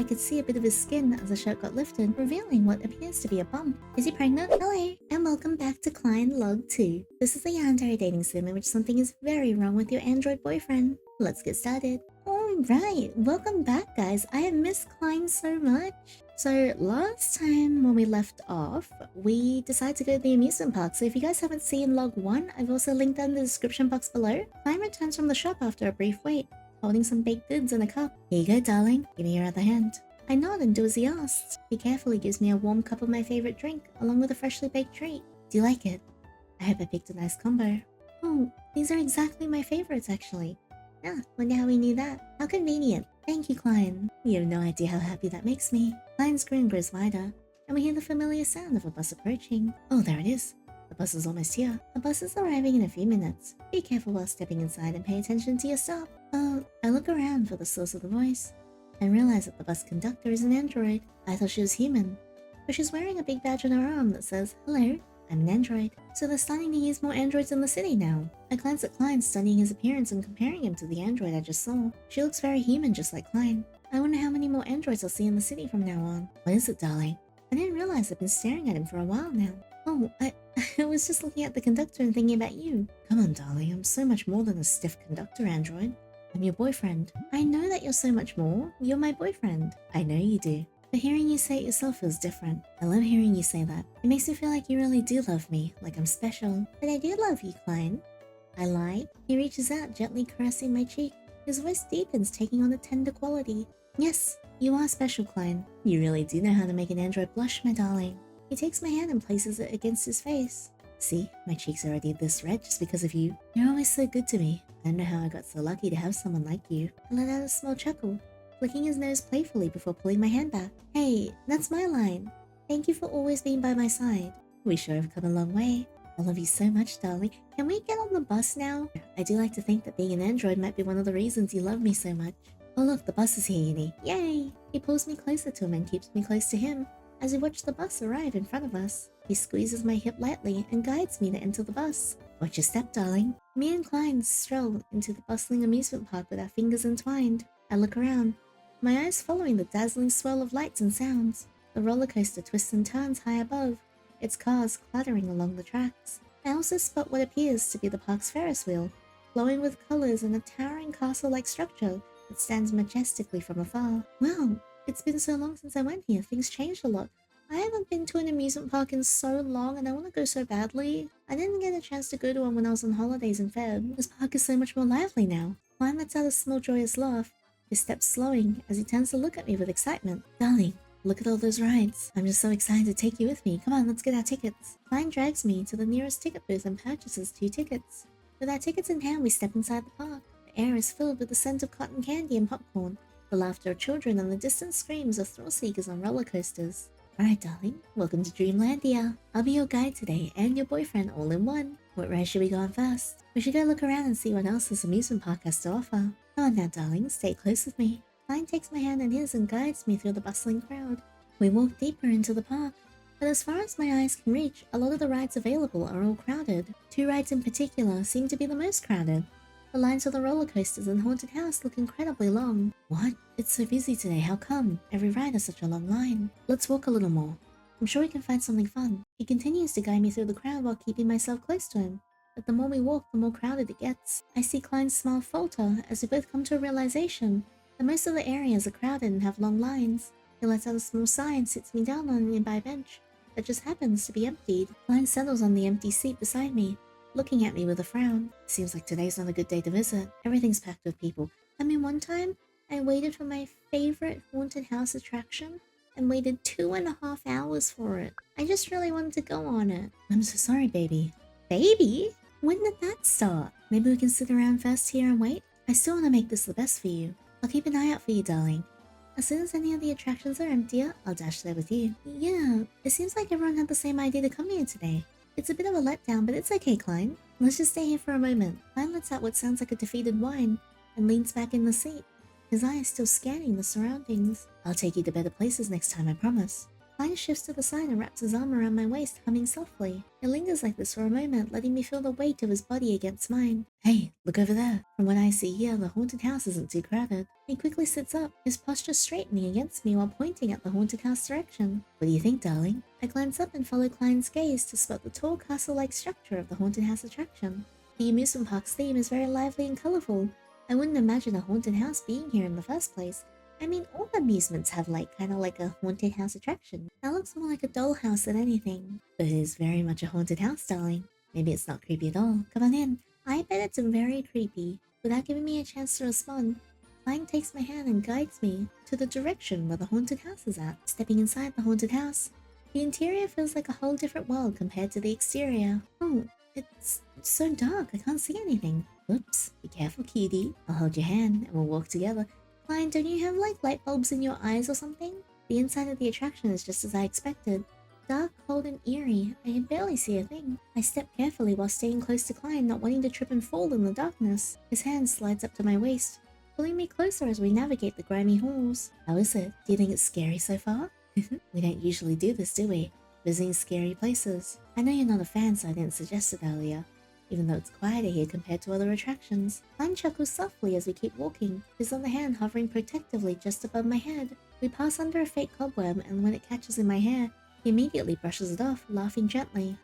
could see a bit of his skin as the shirt got lifted, revealing what appears to be a bump. Is he pregnant? Hello, and welcome back to Klein Log 2. This is the Yandere dating sim in which something is very wrong with your android boyfriend. Let's get started. Alright, welcome back guys. I have missed Klein so much. So last time when we left off, we decided to go to the amusement park. So if you guys haven't seen log 1, I've also linked down in the description box below. Klein returns from the shop after a brief wait, holding some baked goods in a cup. Here you go, darling. Give me your other hand. I nod and do as he asks. He carefully gives me a warm cup of my favorite drink, along with a freshly baked treat. Do you like it? I hope I picked a nice combo. Oh, these are exactly my favorites actually. Ah, wonder how we knew that. How convenient. Thank you, Klein. You have no idea how happy that makes me. Klein's grin grows wider, and we hear the familiar sound of a bus approaching. Oh, there it is. The bus is almost here. The bus is arriving in a few minutes. Be careful while stepping inside and pay attention to your stop. I look around for the source of the voice and realize that the bus conductor is an android. I thought she was human, but she's wearing a big badge on her arm that says, "Hello, I'm an android." So they're starting to use more androids in the city now. I glance at Klein, studying his appearance and comparing him to the android I just saw. She looks very human, just like Klein. I wonder how many more androids I'll see in the city from now on. What is it, darling? I didn't realize I've been staring at him for a while now. Oh, I was just looking at the conductor and thinking about you. Come on, darling, I'm so much more than a stiff conductor android. I'm your boyfriend. I know that you're so much more. You're my boyfriend. I know you do. But hearing you say it yourself feels different. I love hearing you say that. It makes me feel like you really do love me, like I'm special. But I do love you, Klein. I lie. He reaches out, gently caressing my cheek. His voice deepens, taking on a tender quality. Yes, you are special, Klein. You really do know how to make an android blush, my darling. He takes my hand and places it against his face. See, my cheeks are already this red just because of you. You're always so good to me. I don't know how I got so lucky to have someone like you. I let out a small chuckle, flicking his nose playfully before pulling my hand back. Hey, that's my line. Thank you for always being by my side. We sure have come a long way. I love you so much, darling. Can we get on the bus now? I do like to think that being an android might be one of the reasons you love me so much. Oh look, the bus is here, Yinny. Yay! He pulls me closer to him and keeps me close to him. As we watch the bus arrive in front of us, he squeezes my hip lightly and guides me to enter the bus. Watch your step, darling. Me and Klein stroll into the bustling amusement park with our fingers entwined. I look around, my eyes following the dazzling swirl of lights and sounds. The roller coaster twists and turns high above, its cars clattering along the tracks. I also spot what appears to be the park's Ferris wheel, glowing with colors and a towering castle-like structure that stands majestically from afar. Wow, it's been so long since I went here. Things changed a lot. I haven't been to an amusement park in so long and I want to go so badly. I didn't get a chance to go to one when I was on holidays in Feb. This park is so much more lively now. Klein lets out a small joyous laugh, his steps slowing as he turns to look at me with excitement. Darling, look at all those rides. I'm just so excited to take you with me. Come on, let's get our tickets. Klein drags me to the nearest ticket booth and purchases 2 tickets. With our tickets in hand, we step inside the park. The air is filled with the scent of cotton candy and popcorn, the laughter of children and the distant screams of thrill-seekers on roller coasters. Alright, darling, welcome to Dreamlandia. I'll be your guide today and your boyfriend all in one. What ride should we go on first? We should go look around and see what else this amusement park has to offer. Come on now, darling, stay close with me. Klein takes my hand in his and guides me through the bustling crowd. We walk deeper into the park, but as far as my eyes can reach, a lot of the rides available are all crowded. 2 rides in particular seem to be the most crowded. The lines for the roller coasters and haunted house look incredibly long. What? It's so busy today, how come? Every ride has such a long line. Let's walk a little more. I'm sure we can find something fun. He continues to guide me through the crowd while keeping myself close to him. But the more we walk, the more crowded it gets. I see Klein's smile falter as we both come to a realization that most of the areas are crowded and have long lines. He lets out a small sigh and sits me down on a nearby bench that just happens to be emptied. Klein settles on the empty seat beside me, looking at me with a frown. Seems like today's not a good day to visit. Everything's packed with people. I mean, one time, I waited for my favorite haunted house attraction and waited 2.5 hours for it. I just really wanted to go on it. I'm so sorry, baby. Baby? When did that start? Maybe we can sit around first here and wait? I still want to make this the best for you. I'll keep an eye out for you, darling. As soon as any of the attractions are emptier, I'll dash there with you. Yeah, it seems like everyone had the same idea to come here today. It's a bit of a letdown, but it's okay, Klein. Let's just stay here for a moment. Klein lets out what sounds like a defeated whine and leans back in the seat, his eyes still scanning the surroundings. I'll take you to better places next time, I promise. Klein shifts to the side and wraps his arm around my waist, humming softly. It lingers like this for a moment, letting me feel the weight of his body against mine. Hey, look over there. From what I see here, the haunted house isn't too crowded. He quickly sits up, his posture straightening against me while pointing at the haunted house direction. What do you think, darling? I glance up and follow Klein's gaze to spot the tall castle-like structure of the haunted house attraction. The amusement park's theme is very lively and colourful. I wouldn't imagine a haunted house being here in the first place. I mean, all amusements have kind of like a haunted house attraction. That looks more like a dollhouse than anything. But it is very much a haunted house, darling. Maybe it's not creepy at all. Come on in. I bet it's very creepy. Without giving me a chance to respond, Klein takes my hand and guides me to the direction where the haunted house is at. Stepping inside the haunted house, the interior feels like a whole different world compared to the exterior. Oh, it's so dark, I can't see anything. Whoops, be careful, cutie. I'll hold your hand and we'll walk together. Klein, don't you have light bulbs in your eyes or something? The inside of the attraction is just as I expected. Dark, cold, and eerie. I can barely see a thing. I step carefully while staying close to Klein, not wanting to trip and fall in the darkness. His hand slides up to my waist, pulling me closer as we navigate the grimy halls. How is it? Do you think it's scary so far? We don't usually do this, do we? Visiting scary places. I know you're not a fan, so I didn't suggest it earlier, even though it's quieter here compared to other attractions. Klein chuckles softly as we keep walking, his other hand hovering protectively just above my head. We pass under a fake cobweb, and when it catches in my hair, he immediately brushes it off, laughing gently.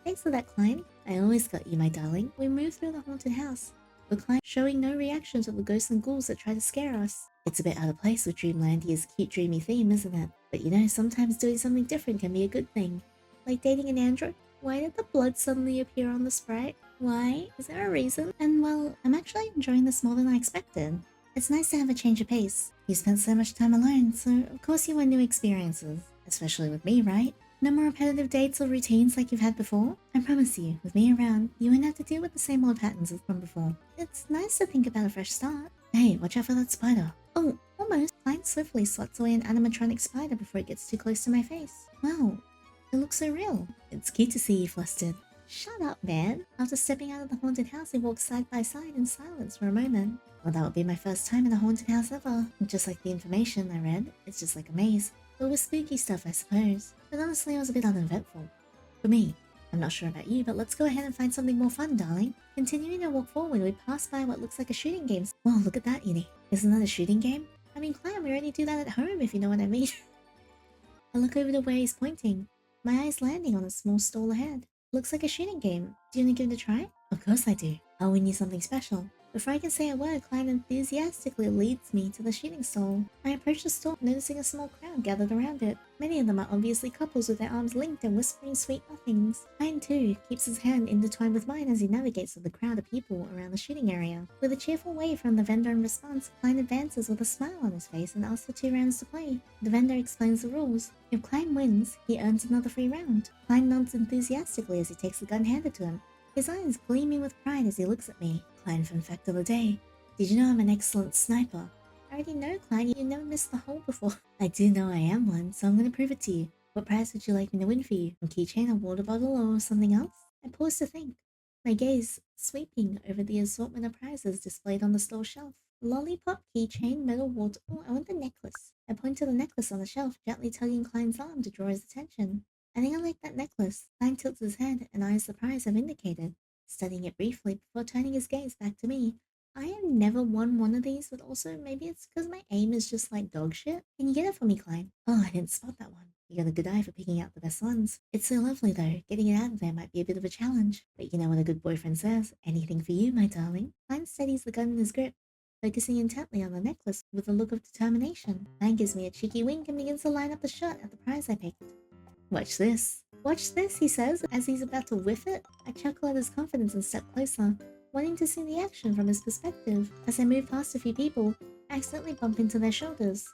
Thanks for that, Klein. I always got you, my darling. We move through the haunted house, with Klein showing no reaction to the ghosts and ghouls that try to scare us. It's a bit out of place with Dreamlandia's cute dreamy theme, isn't it? But you know, sometimes doing something different can be a good thing. Like dating an android. Why did the blood suddenly appear on the sprite? Why? Is there a reason? And well, I'm actually enjoying this more than I expected. It's nice to have a change of pace. You spent so much time alone, so of course you want new experiences. Especially with me, right? No more repetitive dates or routines like you've had before. I promise you, with me around, you won't have to deal with the same old patterns as from before. It's nice to think about a fresh start. Hey, watch out for that spider. Oh, almost. Klein swiftly swats away an animatronic spider before it gets too close to my face. Wow, it looks so real. It's cute to see you flustered. Shut up, man. After stepping out of the haunted house, we walked side by side in silence for a moment. Well, that would be my first time in a haunted house ever. Just like the information I read, it's just like a maze. But with spooky stuff, I suppose. But honestly, it was a bit uneventful. For me. I'm not sure about you, but let's go ahead and find something more fun, darling. Continuing our walk forward, we pass by what looks like a shooting game. Whoa, look at that, Yandere. Isn't that a shooting game? I mean, Klein, we already do that at home, if you know what I mean. I look over to where he's pointing, my eyes landing on a small stall ahead. Looks like a shooting game. Do you want to give it a try? Of course I do. I'll win you something special. Before I can say a word, Klein enthusiastically leads me to the shooting stall. I approach the stall, noticing a small crowd gathered around it. Many of them are obviously couples with their arms linked and whispering sweet nothings. Klein, too, keeps his hand intertwined with mine as he navigates through the crowd of people around the shooting area. With a cheerful wave from the vendor in response, Klein advances with a smile on his face and asks for 2 rounds to play. The vendor explains the rules. If Klein wins, he earns another free round. Klein nods enthusiastically as he takes the gun handed to him, his eyes gleaming with pride as he looks at me. Klein, fun fact of the day. Did you know I'm an excellent sniper? I already know, Klein, you never missed the hole before. I do know I am one, so I'm gonna prove it to you. What prize would you like me to win for you? A keychain, a water bottle, or something else? I pause to think, my gaze sweeping over the assortment of prizes displayed on the store shelf. Lollipop, keychain, metal water. Oh, I want the necklace. I point to the necklace on the shelf, gently tugging Klein's arm to draw his attention. I think I like that necklace. Klein tilts his head and eyes the prize I've indicated, studying it briefly before turning his gaze back to me. I have never won one of these, but also maybe it's because my aim is just like dog shit. Can you get it for me, Klein? Oh, I didn't spot that one. You got a good eye for picking out the best ones. It's so lovely though. Getting it out of there might be a bit of a challenge. But you know what a good boyfriend says. Anything for you, my darling. Klein steadies the gun in his grip, focusing intently on the necklace with a look of determination. Klein gives me a cheeky wink and begins to line up the shot at the prize I picked. Watch this. Watch this, he says, as he's about to whiff it. I chuckle at his confidence and step closer, wanting to see the action from his perspective. As I move past a few people, I accidentally bump into their shoulders.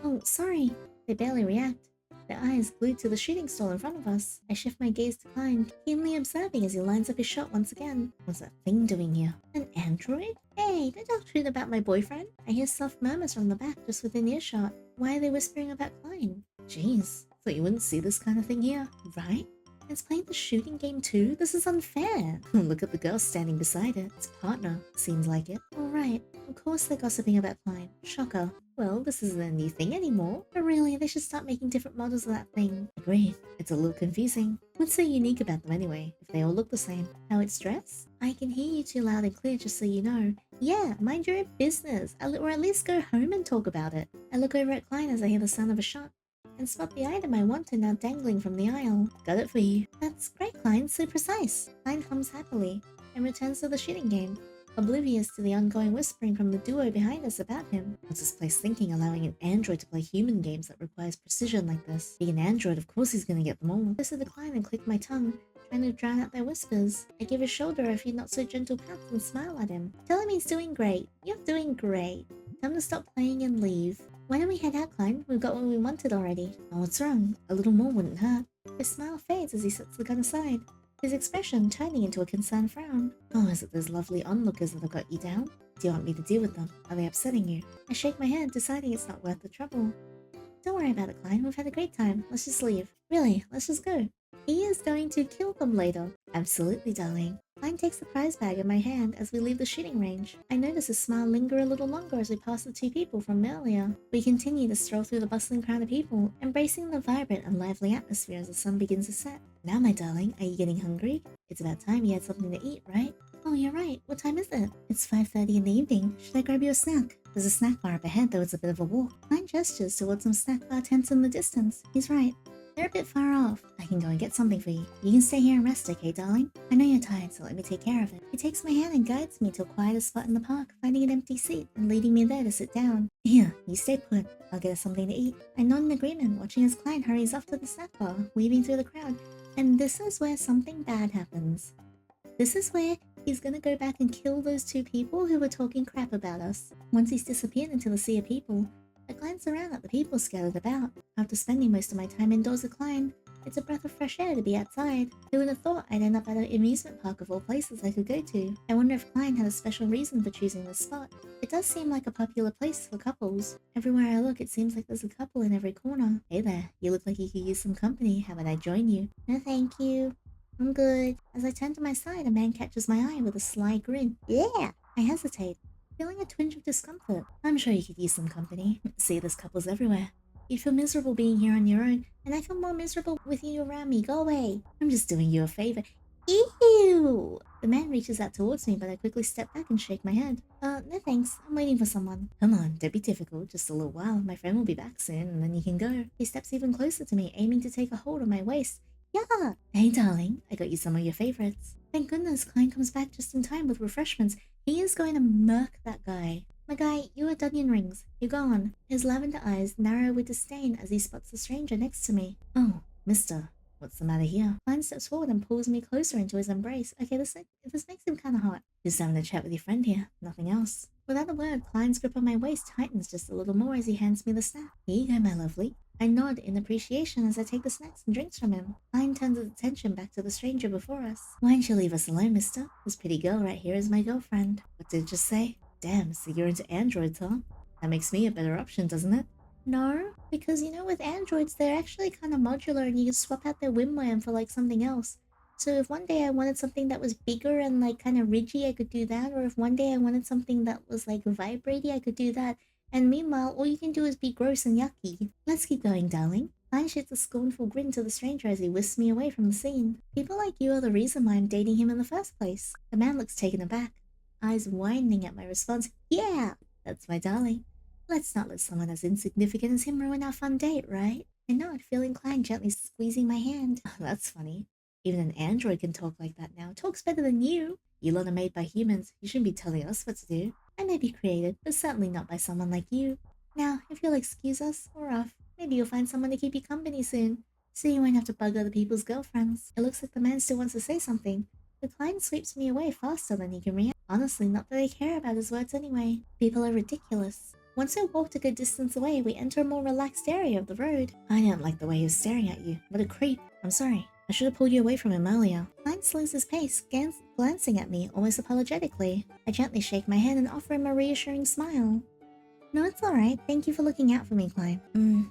Oh, sorry. They barely react, their eyes glued to the shooting stall in front of us. I shift my gaze to Klein, keenly observing as he lines up his shot once again. What's that thing doing here? An android? Hey, don't talk shit about my boyfriend. I hear soft murmurs from the back just within earshot. Why are they whispering about Klein? Jeez. Thought you wouldn't see this kind of thing here, right? It's playing the shooting game too? This is unfair. Look at the girl standing beside it. It's partner. Seems like it. Alright. Of course they're gossiping about Klein. Shocker. Well, this isn't a new thing anymore. But really, they should start making different models of that thing. Agreed. It's a little confusing. What's so unique about them anyway, if they all look the same? How it's dressed? I can hear you too loud and clear, just so you know. Yeah, mind your own business. Or at least go home and talk about it. I look over at Klein as I hear the sound of a shot and spot the item I wanted now dangling from the aisle. Got it for you. That's great, Klein. So precise. Klein hums happily and returns to the shooting game, oblivious to the ongoing whispering from the duo behind us about him. What's this place thinking, allowing an android to play human games that requires precision like this? Being an android, of course he's gonna get them all. I said Klein and clicked my tongue, trying to drown out their whispers. I give his shoulder a few not so gentle pats and smile at him. Tell him he's doing great. You're doing great. Tell him to stop playing and leave. Why don't we head out, Klein? We've got what we wanted already. Oh, what's wrong? A little more wouldn't hurt. His smile fades as he sets the gun aside, his expression turning into a concerned frown. Oh, is it those lovely onlookers that have got you down? Do you want me to deal with them? Are they upsetting you? I shake my head, deciding it's not worth the trouble. Don't worry about it, Klein. We've had a great time. Let's just leave. Really, let's just go. He is going to kill them later. Absolutely, darling. Klein takes the prize bag in my hand as we leave the shooting range. I notice his smile linger a little longer as we pass the two people from earlier. We continue to stroll through the bustling crowd of people, embracing the vibrant and lively atmosphere as the sun begins to set. Now, my darling, are you getting hungry? It's about time you had something to eat, right? Oh, you're right. What time is it? It's 5:30 in the evening. Should I grab you a snack? There's a snack bar up ahead, though it's a bit of a walk. Klein gestures towards some snack bar tents in the distance. He's right. They're a bit far off. I can go and get something for you. You can stay here and rest, okay, darling? I know you're tired, so let me take care of it. He takes my hand and guides me to a quieter spot in the park, finding an empty seat and leading me there to sit down. Here, you stay put. I'll get us something to eat. I nod in agreement, watching as Klein hurries off to the snack bar, weaving through the crowd. And this is where something bad happens. This is where he's gonna go back and kill those two people who were talking crap about us. Once he's disappeared into the sea of people, I glance around at the people scattered about. After spending most of my time indoors with Klein, it's a breath of fresh air to be outside. Who would have thought I'd end up at an amusement park of all places I could go to? I wonder if Klein had a special reason for choosing this spot. It does seem like a popular place for couples. Everywhere I look, it seems like there's a couple in every corner. Hey there, you look like you could use some company. How about I join you? No, thank you. I'm good. As I turn to my side, a man catches my eye with a sly grin. Yeah! I hesitate, feeling a twinge of discomfort. I'm sure you could use some company. See, there's couples everywhere. You'd feel miserable being here on your own, and I feel more miserable with you around me. Go away. I'm just doing you a favor. Ew! The man reaches out towards me, but I quickly step back and shake my head. No thanks. I'm waiting for someone. Come on, don't be difficult. Just a little while. My friend will be back soon, and then you can go. He steps even closer to me, aiming to take a hold of my waist. Yeah! Hey, darling. I got you some of your favorites. Thank goodness Klein comes back just in time with refreshments. He is going to murk that guy. My guy, you are onion rings. You're gone. His lavender eyes narrow with disdain as he spots the stranger next to me. Oh, mister. What's the matter here? Klein steps forward and pulls me closer into his embrace. Okay, this makes him kind of hot. Just having a chat with your friend here. Nothing else. Without a word, Klein's grip on my waist tightens just a little more as he hands me the snack. Here you go, my lovely. I nod in appreciation as I take the snacks and drinks from him. Klein turns his attention back to the stranger before us. Why don't you leave us alone, mister? This pretty girl right here is my girlfriend. What did it just say? Damn, so you're into androids, huh? That makes me a better option, doesn't it? No, because with androids, they're actually kind of modular and you can swap out their windworm for something else. So if one day I wanted something that was bigger and kind of ridgy, I could do that. Or if one day I wanted something that was vibraty, I could do that. And meanwhile, all you can do is be gross and yucky. Let's keep going, darling. Klein shoots a scornful grin to the stranger as he whisks me away from the scene. People like you are the reason why I'm dating him in the first place. The man looks taken aback, eyes widening at my response. Yeah, that's my darling. Let's not let someone as insignificant as him ruin our fun date, right? I nod, feeling Klein gently squeezing my hand. Oh, that's funny. Even an android can talk like that now. Talks better than you. You lot are made by humans. You shouldn't be telling us what to do. I may be created, but certainly not by someone like you. Now, if you'll excuse us, we're off. Maybe you'll find someone to keep you company soon, so you won't have to bug other people's girlfriends. It looks like the man still wants to say something, but Klein sweeps me away faster than he can react. Honestly, not that I care about his words anyway. People are ridiculous. Once we walked a good distance away, we enter a more relaxed area of the road. I don't like the way he was staring at you. What a creep. I'm sorry. I should have pulled you away from him earlier. Klein slows his pace, glancing at me almost apologetically. I gently shake my head and offer him a reassuring smile. No, it's alright. Thank you for looking out for me, Klein.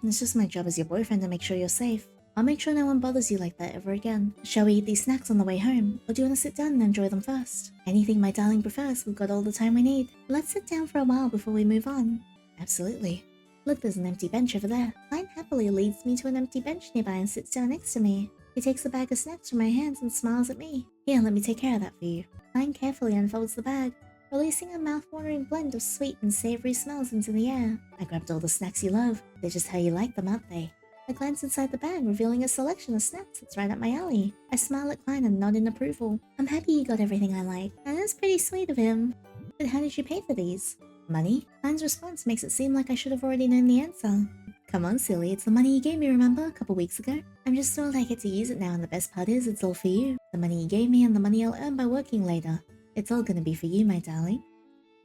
It's just my job as your boyfriend to make sure you're safe. I'll make sure no one bothers you like that ever again. Shall we eat these snacks on the way home, or do you want to sit down and enjoy them first? Anything my darling prefers, we've got all the time we need. Let's sit down for a while before we move on. Absolutely. Look, there's an empty bench over there. Klein happily leads me to an empty bench nearby and sits down next to me. He takes a bag of snacks from my hands and smiles at me. Here, let me take care of that for you. Klein carefully unfolds the bag, releasing a mouth-watering blend of sweet and savory smells into the air. I grabbed all the snacks you love. They're just how you like them, aren't they? I glance inside the bag, revealing a selection of snacks that's right up my alley. I smile at Klein and nod in approval. I'm happy you got everything I like. That is pretty sweet of him. But how did you pay for these? Money? Klein's response makes it seem like I should have already known the answer. Come on, silly, it's the money you gave me, remember, a couple weeks ago? I'm just thrilled I get to use it now, and the best part is it's all for you. The money you gave me and the money I'll earn by working later. It's all gonna be for you, my darling.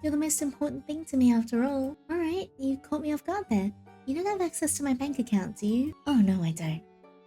You're the most important thing to me after all. Alright, you caught me off guard there. You don't have access to my bank account, do you? Oh no, I don't.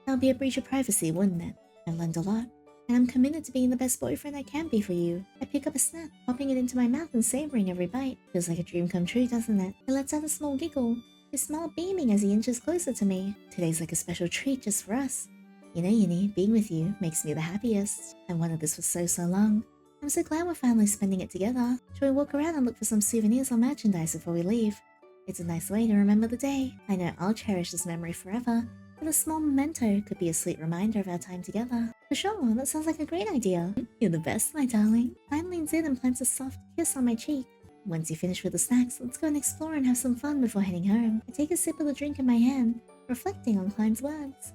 That would be a breach of privacy, wouldn't it? I've learned a lot. And I'm committed to being the best boyfriend I can be for you. I pick up a snack, popping it into my mouth and savoring every bite. Feels like a dream come true, doesn't it? He lets out a small giggle, his smile beaming as he inches closer to me. Today's like a special treat just for us. You know, Yinny, being with you makes me the happiest. I wanted this for so long. I'm so glad we're finally spending it together. Shall we walk around and look for some souvenirs or merchandise before we leave? It's a nice way to remember the day. I know I'll cherish this memory forever, but a small memento could be a sweet reminder of our time together. For sure, that sounds like a great idea. You're the best, my darling. Klein leans in and plants a soft kiss on my cheek. Once you finish with the snacks, let's go and explore and have some fun before heading home. I take a sip of the drink in my hand, reflecting on Klein's words.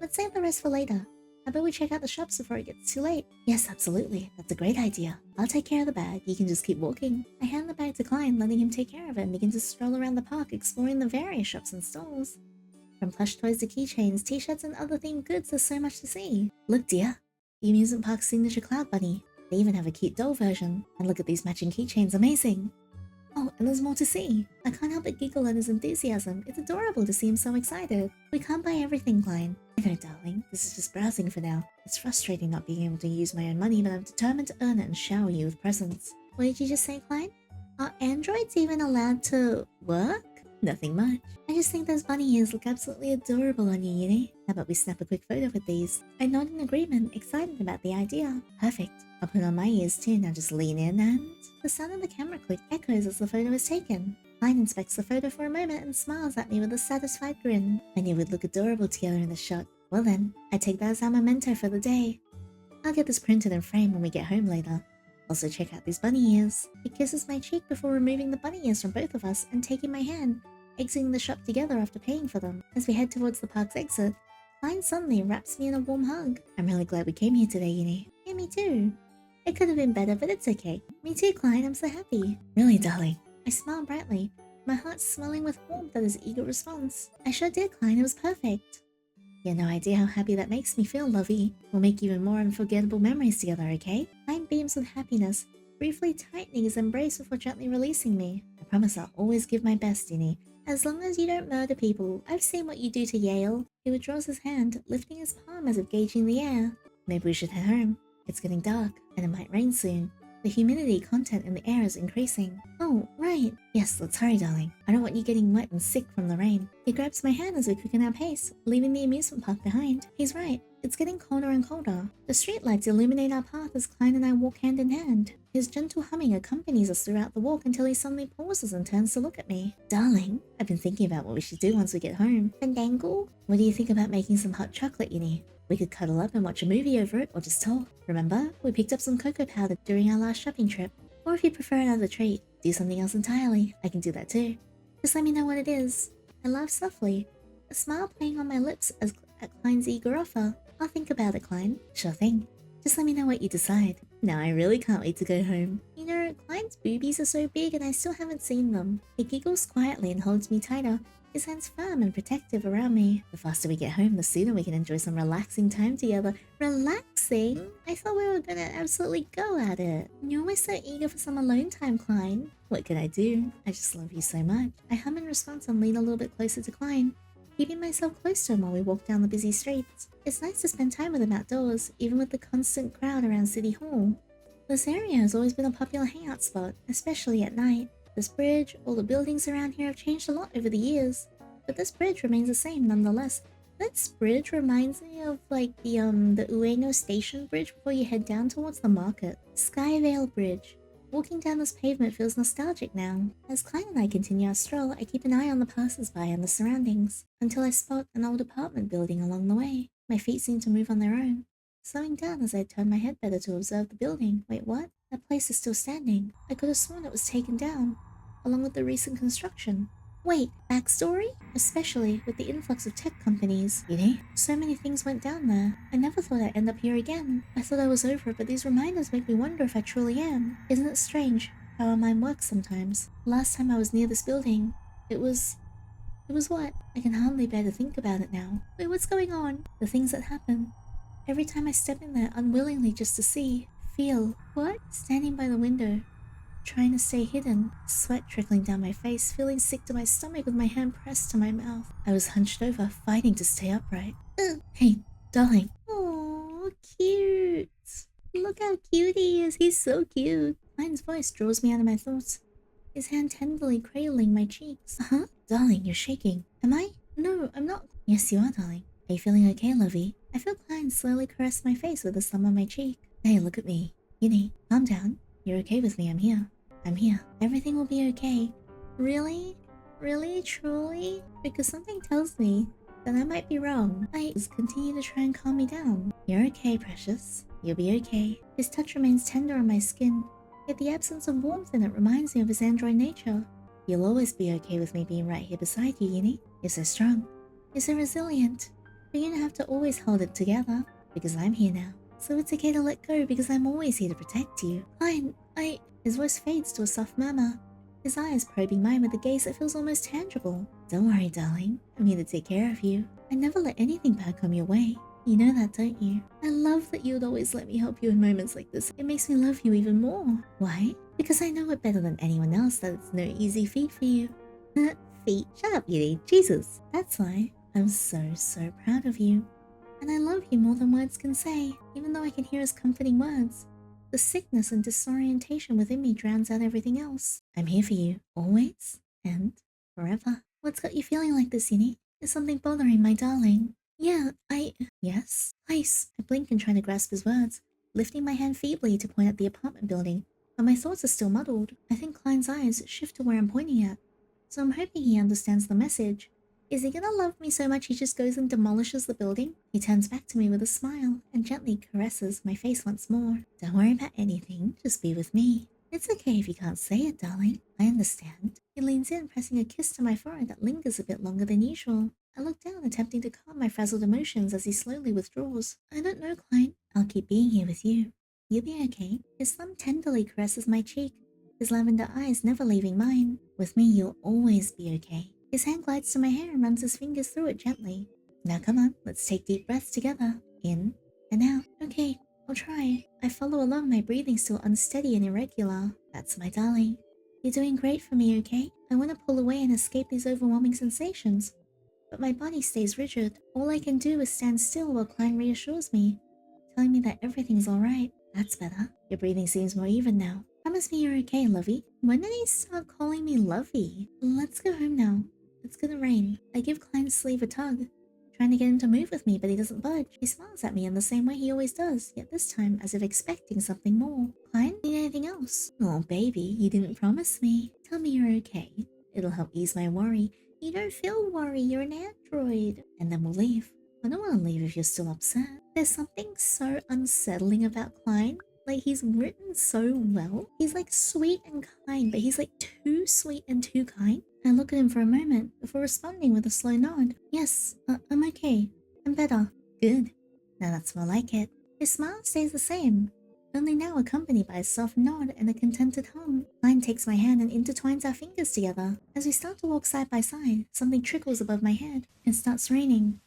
Let's save the rest for later. How about we check out the shops before it gets too late? Yes, absolutely. That's a great idea. I'll take care of the bag. You can just keep walking. I hand the bag to Klein, letting him take care of it, and begin to stroll around the park, exploring the various shops and stalls. From plush toys to keychains, t-shirts, and other themed goods, there's so much to see. Look, dear. The amusement park's signature cloud bunny. They even have a cute doll version. And look at these matching keychains, amazing. Oh, and there's more to see. I can't help but giggle at his enthusiasm. It's adorable to see him so excited. We can't buy everything, Klein. I know, darling. This is just browsing for now. It's frustrating not being able to use my own money, but I'm determined to earn it and shower you with presents. What did you just say, Klein? Are androids even allowed to work? Nothing much. I just think those bunny ears look absolutely adorable on you, Yinny. How about we snap a quick photo with these? I nod in agreement, excited about the idea. Perfect. I'll put on my ears too, now just lean in and... The sound of the camera click echoes as the photo is taken. Klein inspects the photo for a moment and smiles at me with a satisfied grin. I knew we'd look adorable together in the shot. Well then, I take that as our memento for the day. I'll get this printed and framed when we get home later. Also check out these bunny ears. He kisses my cheek before removing the bunny ears from both of us and taking my hand, exiting the shop together after paying for them. As we head towards the park's exit, Klein suddenly wraps me in a warm hug. I'm really glad we came here today, Yinny. Yeah, me too. It could have been better, but it's okay. Me too, Klein, I'm so happy. Really, darling. I smile brightly, my heart swelling with warmth at his eager response. I sure did, Klein, it was perfect. You have no idea how happy that makes me feel, lovey. We'll make even more unforgettable memories together, okay? Klein beams with happiness, briefly tightening his embrace before gently releasing me. I promise I'll always give my best, Yinny. As long as you don't murder people. I've seen what you do to Yale. He withdraws his hand, lifting his palm as if gauging the air. Maybe we should head home. It's getting dark, and it might rain soon. The humidity content in the air is increasing. Oh, right. Yes, let's hurry, darling. I don't want you getting wet and sick from the rain. He grabs my hand as we quicken our pace, leaving the amusement park behind. He's right. It's getting colder and colder. The streetlights illuminate our path as Klein and I walk hand in hand. His gentle humming accompanies us throughout the walk until he suddenly pauses and turns to look at me. Darling, I've been thinking about what we should do once we get home. Fandangle? What do you think about making some hot chocolate, Yinny? We could cuddle up and watch a movie over it, or just talk. Remember? We picked up some cocoa powder during our last shopping trip. Or if you prefer another treat, do something else entirely. I can do that too. Just let me know what it is. I laugh softly, a smile playing on my lips at Klein's eager offer. I'll think about it, Klein. Sure thing. Just let me know what you decide. Now I really can't wait to go home. You know, Klein's boobies are so big and I still haven't seen them. He giggles quietly and holds me tighter, his hands firm and protective around me. The faster we get home, the sooner we can enjoy some relaxing time together. Relaxing? I thought we were gonna absolutely go at it. You're always so eager for some alone time, Klein. What can I do? I just love you so much. I hum in response and lean a little bit closer to Klein, keeping myself close to him while we walk down the busy streets. It's nice to spend time with him outdoors, even with the constant crowd around City Hall. This area has always been a popular hangout spot, especially at night. This bridge, all the buildings around here have changed a lot over the years, but this bridge remains the same nonetheless, This bridge reminds me of like the Ueno Station bridge before you head down towards the market. Skyvale Bridge. Walking down this pavement feels nostalgic now. As Klein and I continue our stroll, I keep an eye on the passers-by and the surroundings, until I spot an old apartment building along the way. My feet seem to move on their own, slowing down as I turn my head better to observe the building. Wait, what? That place is still standing. I could have sworn it was taken down, along with the recent construction. Wait, backstory? Especially with the influx of tech companies, you know? So many things went down there. I never thought I'd end up here again. I thought I was over it, but these reminders make me wonder if I truly am. Isn't it strange how our mind works sometimes? Last time I was near this building, it was what? I can hardly bear to think about it now. Wait, what's going on? The things that happen. Every time I step in there unwillingly just to see, feel, what? Standing by the window, trying to stay hidden, sweat trickling down my face, feeling sick to my stomach with my hand pressed to my mouth. I was hunched over, fighting to stay upright. Hey, darling. Oh, cute. Look how cute he is. He's so cute. Klein's voice draws me out of my thoughts, his hand tenderly cradling my cheeks. Huh? Darling, you're shaking. Am I? No, I'm not. Yes, you are, darling. Are you feeling okay, lovey? I feel Klein slowly caress my face with a thumb on my cheek. Hey, look at me. Yinny, calm down. You're okay with me, I'm here. I'm here. Everything will be okay. Really? Really? Truly? Because something tells me that I might be wrong. I just continue to try and calm me down. You're okay, precious. You'll be okay. His touch remains tender on my skin, yet the absence of warmth in it reminds me of his android nature. You'll always be okay with me being right here beside you, Yinny. You're so strong. You're so resilient. But you don't have to always hold it together, because I'm here now. So it's okay to let go because I'm always here to protect you. His voice fades to a soft murmur, his eyes probing mine with a gaze that feels almost tangible. Don't worry, darling. I'm here to take care of you. I never let anything bad come your way. You know that, don't you? I love that you would always let me help you in moments like this. It makes me love you even more. Why? Because I know it better than anyone else that it's no easy feat for you. Feat? Shut up, you Jesus. That's why I'm so proud of you. And I love you more than words can say, even though I can hear his comforting words. The sickness and disorientation within me drowns out everything else. I'm here for you, always and forever. What's got you feeling like this, Yinny? Is something bothering my darling? Yeah, Yes? Ice. I blink and try to grasp his words, lifting my hand feebly to point at the apartment building, but my thoughts are still muddled. I think Klein's eyes shift to where I'm pointing at, so I'm hoping he understands the message. Is he gonna love me so much he just goes and demolishes the building? He turns back to me with a smile and gently caresses my face once more. Don't worry about anything, just be with me. It's okay if you can't say it, darling. I understand. He leans in, pressing a kiss to my forehead that lingers a bit longer than usual. I look down, attempting to calm my frazzled emotions as he slowly withdraws. I don't know, Klein. I'll keep being here with you. You'll be okay. His thumb tenderly caresses my cheek, his lavender eyes never leaving mine. With me, you'll always be okay. His hand glides to my hair and runs his fingers through it gently. Now come on, let's take deep breaths together. In and out. Okay, I'll try. I follow along, my breathing still unsteady and irregular. That's my darling. You're doing great for me, okay? I want to pull away and escape these overwhelming sensations, but my body stays rigid. All I can do is stand still while Klein reassures me, telling me that everything's alright. That's better. Your breathing seems more even now. Promise me you're okay, lovey. When did he start calling me lovey? Let's go home now. It's gonna rain. I give Klein's sleeve a tug, trying to get him to move with me, but he doesn't budge. He smiles at me in the same way he always does, yet this time as if expecting something more. Klein, need anything else? Oh, baby, you didn't promise me. Tell me you're okay. It'll help ease my worry. You don't feel worry, you're an android. And then we'll leave. I don't want to leave if you're still upset. There's something so unsettling about Klein. Like, he's written so well. He's like sweet and kind, but he's like too sweet and too kind. I look at him for a moment before responding with a slow nod. Yes, I'm okay. I'm better. Good. Now that's more like it. His smile stays the same, only now accompanied by a soft nod and a contented hum. Klein takes my hand and intertwines our fingers together. As we start to walk side by side, something trickles above my head. It starts raining.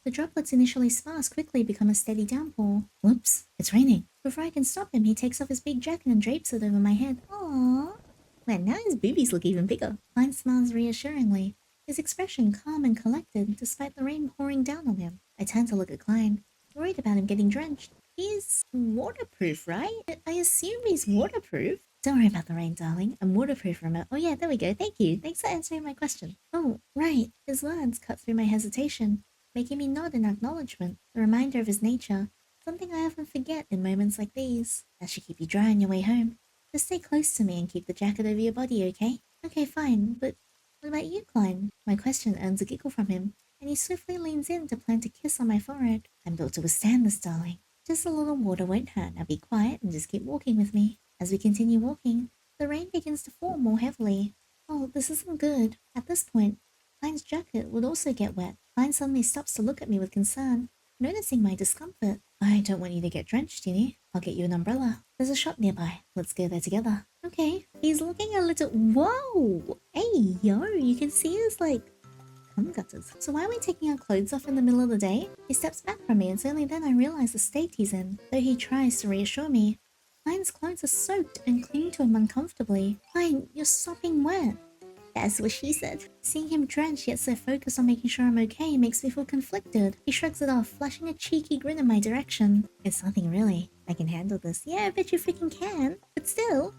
The droplets, initially sparse, quickly become a steady downpour. Whoops, it's raining. Before I can stop him, he takes off his big jacket and drapes it over my head. Aww. Man, now his boobies look even bigger. Klein smiles reassuringly, his expression calm and collected despite the rain pouring down on him. I turn to look at Klein, worried about him getting drenched. He's waterproof, right? I assume he's waterproof. Don't worry about the rain, darling. I'm waterproof from it. Oh yeah, there we go. Thank you. Thanks for answering my question. Oh, right. His words cut through my hesitation, making me nod in acknowledgement, a reminder of his nature, something I often forget in moments like these. That should keep you dry on your way home. Just stay close to me and keep the jacket over your body, okay? Okay, fine, but what about you, Klein? My question earns a giggle from him, and he swiftly leans in to plant a kiss on my forehead. I'm built to withstand this, darling. Just a little water won't hurt. Now be quiet and just keep walking with me. As we continue walking, the rain begins to fall more heavily. Oh, this isn't good. At this point, Klein's jacket would also get wet. Klein suddenly stops to look at me with concern, noticing my discomfort. I don't want you to get drenched, Yinny. I'll get you an umbrella. There's a shop nearby. Let's go there together. Okay. He's looking a little... Whoa! Hey, yo, you can see his, like, cum gutters. So why are we taking our clothes off in the middle of the day? He steps back from me, and it's only then I realize the state he's in, though he tries to reassure me. Klein's clothes are soaked and cling to him uncomfortably. Klein, you're sopping wet. That's what she said. Seeing him drenched yet so focused on making sure I'm okay makes me feel conflicted. He shrugs it off, flashing a cheeky grin in my direction. It's nothing really. I can handle this. Yeah, I bet you freaking can. But still.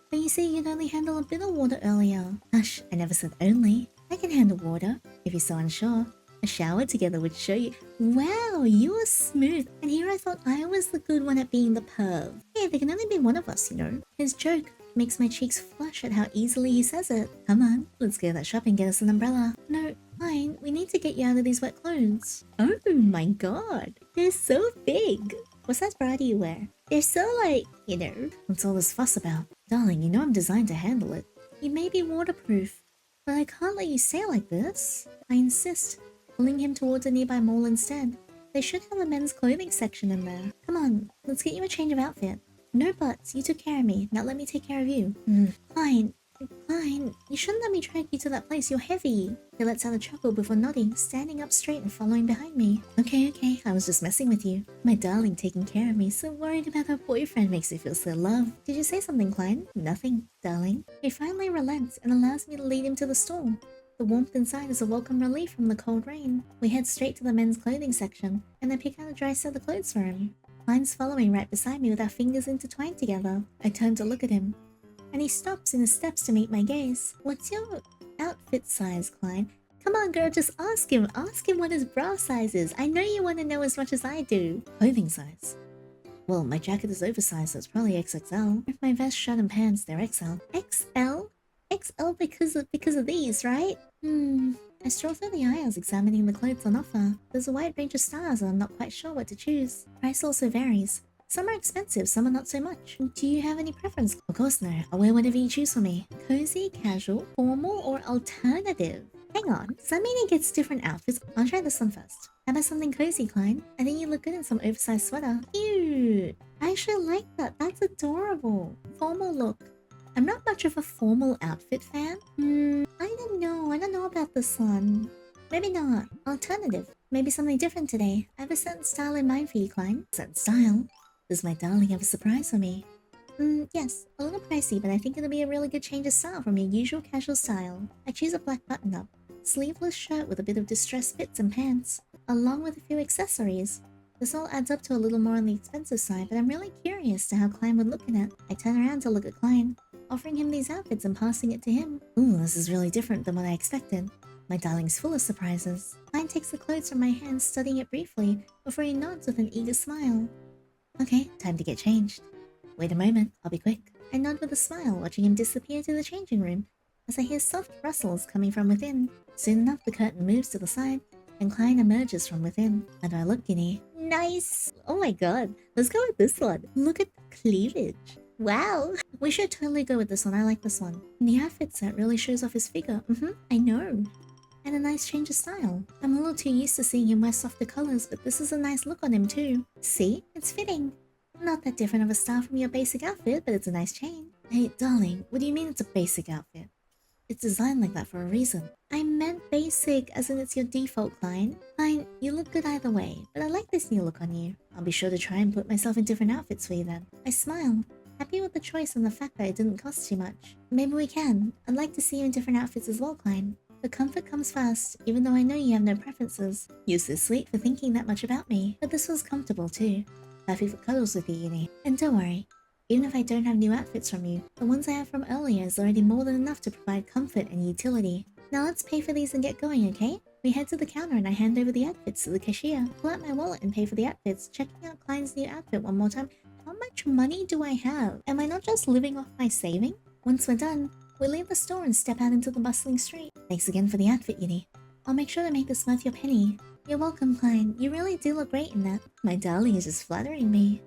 But you see, you'd only handle a bit of water earlier. Hush, I never said only. I can handle water, if you're so unsure. A shower together would show you. Wow, you are smooth. And here I thought I was the good one at being the perv. Hey, there can only be one of us, you know. His joke makes my cheeks flush at how easily he says it. Come on, let's go to that shop and get us an umbrella. No, fine, we need to get you out of these wet clothes. Oh my god, they're so big. What size bra do you wear? They're so like, you know. What's all this fuss about? Darling, you know I'm designed to handle it. You may be waterproof, but I can't let you stay like this. I insist, pulling him towards a nearby mall instead. They should have a men's clothing section in there. Come on, let's get you a change of outfit. No buts, you took care of me, now let me take care of you. Fine, you shouldn't let me drag you to that place, you're heavy. He lets out a chuckle before nodding, standing up straight and following behind me. Okay, I was just messing with you. My darling taking care of me, so worried about her boyfriend makes me feel so loved. Did you say something, Klein? Nothing, darling. He finally relents and allows me to lead him to the store. The warmth inside is a welcome relief from the cold rain. We head straight to the men's clothing section, and I pick out a dry set of clothes for him. Klein's following right beside me with our fingers intertwined together. I turn to look at him, and he stops in his steps to meet my gaze. What's your outfit size, Klein? Come on, girl, just ask him. Ask him what his bra size is. I know you want to know as much as I do. Clothing size? Well, my jacket is oversized, so it's probably XXL. If my vest, shirt, and pants, they're XL. XL? XL because of these, right? I stroll through the aisles examining the clothes on offer. There's a wide range of styles and I'm not quite sure what to choose. Price also varies. Some are expensive, some are not so much. Do you have any preference? Of course no, I'll wear whatever you choose for me. Cozy, casual, formal, or alternative? Hang on, does that mean he gets different outfits? I'll try this one first. How about something cozy, Klein? I think you look good in some oversized sweater. Cute! I actually like that, that's adorable. Formal look. I'm not much of a formal outfit fan. I don't know about this one. Maybe not. Alternative. Maybe something different today. I have a certain style in mind for you, Klein. Certain style? Does my darling have a surprise for me? Yes. A little pricey, but I think it'll be a really good change of style from your usual casual style. I choose a black button-up, sleeveless shirt with a bit of distressed fits and pants, along with a few accessories. This all adds up to a little more on the expensive side, but I'm really curious to how Klein would look in it. I turn around to look at Klein, offering him these outfits and passing it to him. Ooh, this is really different than what I expected. My darling's full of surprises. Klein takes the clothes from my hands, studying it briefly, before he nods with an eager smile. Okay, time to get changed. Wait a moment, I'll be quick. I nod with a smile, watching him disappear to the changing room, as I hear soft rustles coming from within. Soon enough, the curtain moves to the side, and Klein emerges from within. And I look, Guinea. Nice! Oh my god, let's go with this one. Look at the cleavage. Wow! We should totally go with this one, I like this one. And the outfit set really shows off his figure. I know. And a nice change of style. I'm a little too used to seeing him wear softer colors, but this is a nice look on him too. See? It's fitting. Not that different of a style from your basic outfit, but it's a nice change. Hey, darling, what do you mean it's a basic outfit? It's designed like that for a reason. I meant basic, as in it's your default, Klein. Klein, you look good either way, but I like this new look on you. I'll be sure to try and put myself in different outfits for you then. I smile, happy with the choice and the fact that it didn't cost too much. Maybe we can. I'd like to see you in different outfits as well, Klein. The comfort comes first, even though I know you have no preferences. You're so sweet for thinking that much about me, but this was comfortable too. Perfect for cuddles with you, Yinny. And don't worry, even if I don't have new outfits from you, the ones I have from earlier is already more than enough to provide comfort and utility. Now let's pay for these and get going, okay? We head to the counter and I hand over the outfits to the cashier, pull out my wallet and pay for the outfits, checking out Klein's new outfit one more time. How much money do I have? Am I not just living off my saving? Once we're done, we leave the store and step out into the bustling street. Thanks again for the outfit, Yinny. I'll make sure to make this worth your penny. You're welcome, Klein. You really do look great in that. My darling is just flattering me.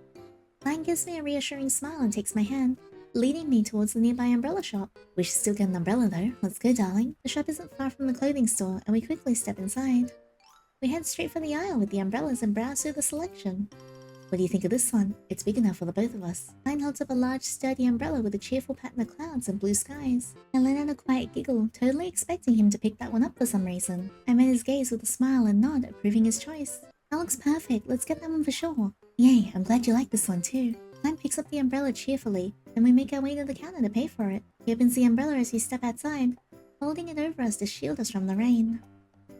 Klein gives me a reassuring smile and takes my hand, leading me towards the nearby umbrella shop. We should still get an umbrella though. Let's go, darling. The shop isn't far from the clothing store, and we quickly step inside. We head straight for the aisle with the umbrellas and browse through the selection. What do you think of this one? It's big enough for the both of us. Klein holds up a large, sturdy umbrella with a cheerful pattern of clouds and blue skies. I let out a quiet giggle, totally expecting him to pick that one up for some reason. I met his gaze with a smile and nod, approving his choice. That looks perfect. Let's get that one for sure. Yay, I'm glad you like this one too. Klein picks up the umbrella cheerfully, then we make our way to the counter to pay for it. He opens the umbrella as we step outside, holding it over us to shield us from the rain.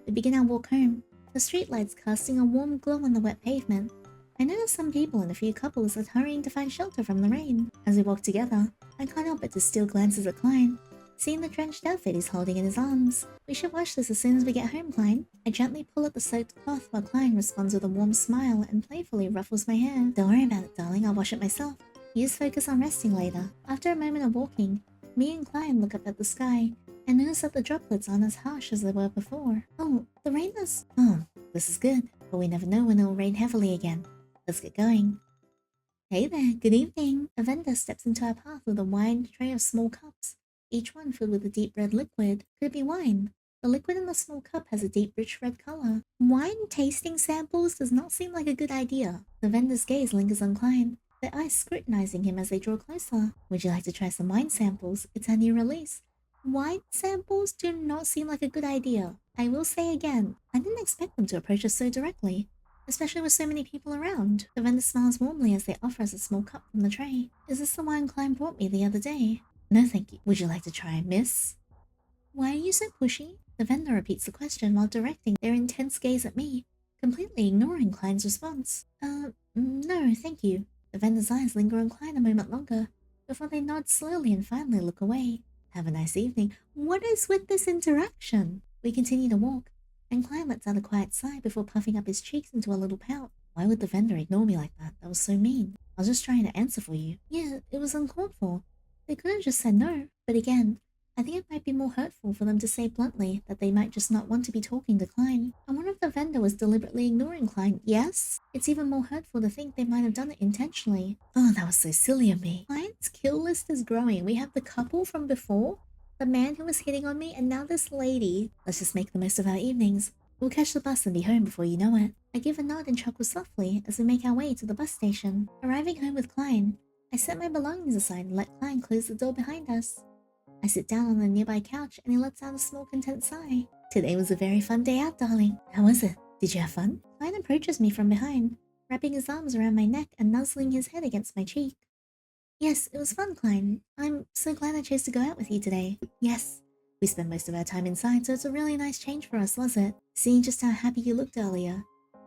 We begin our walk home, the streetlights casting a warm glow on the wet pavement. I notice some people and a few couples are hurrying to find shelter from the rain. As we walk together, I can't help but to steal glances at Klein, seeing the drenched outfit he's holding in his arms. We should wash this as soon as we get home, Klein. I gently pull at the soaked cloth while Klein responds with a warm smile and playfully ruffles my hair. Don't worry about it, darling. I'll wash it myself. Use focus on resting later. After a moment of walking, me and Klein look up at the sky and notice that the droplets aren't as harsh as they were before. Oh, the rain is... Oh, this is good, but we never know when it'll rain heavily again. Let's get going. Hey there, good evening. A vendor steps into our path with a wide tray of small cups, each one filled with a deep red liquid. Could it be wine? The liquid in the small cup has a deep, rich red color. Wine tasting samples does not seem like a good idea. The vendor's gaze lingers on Klein, their eyes scrutinizing him as they draw closer. Would you like to try some wine samples? It's our new release. Wine samples do not seem like a good idea. I will say again, I didn't expect them to approach us so directly, especially with so many people around. The vendor smiles warmly as they offer us a small cup from the tray. Is this the wine Klein brought me the other day? No thank you. Would you like to try, miss? Why are you so pushy? The vendor repeats the question while directing their intense gaze at me, completely ignoring Klein's response. No, thank you. The vendor's eyes linger on Klein a moment longer, before they nod slowly and finally look away. Have a nice evening. What is with this interaction? We continue to walk, and Klein lets out a quiet sigh before puffing up his cheeks into a little pout. Why would the vendor ignore me like that? That was so mean. I was just trying to answer for you. Yeah, it was uncalled for. They could have just said no, but again, I think it might be more hurtful for them to say bluntly that they might just not want to be talking to Klein. I wonder if the vendor was deliberately ignoring Klein. Yes? It's even more hurtful to think they might have done it intentionally. Oh, that was so silly of me. Klein's kill list is growing. We have the couple from before, the man who was hitting on me, and now this lady. Let's just make the most of our evenings. We'll catch the bus and be home before you know it. I give a nod and chuckle softly as we make our way to the bus station. Arriving home with Klein, I set my belongings aside and let Klein close the door behind us. I sit down on a nearby couch and he lets out a small content sigh. Today was a very fun day out, darling. How was it? Did you have fun? Klein approaches me from behind, wrapping his arms around my neck and nuzzling his head against my cheek. Yes, it was fun, Klein. I'm so glad I chose to go out with you today. Yes. We spent most of our time inside, so it's a really nice change for us, was it? Seeing just how happy you looked earlier,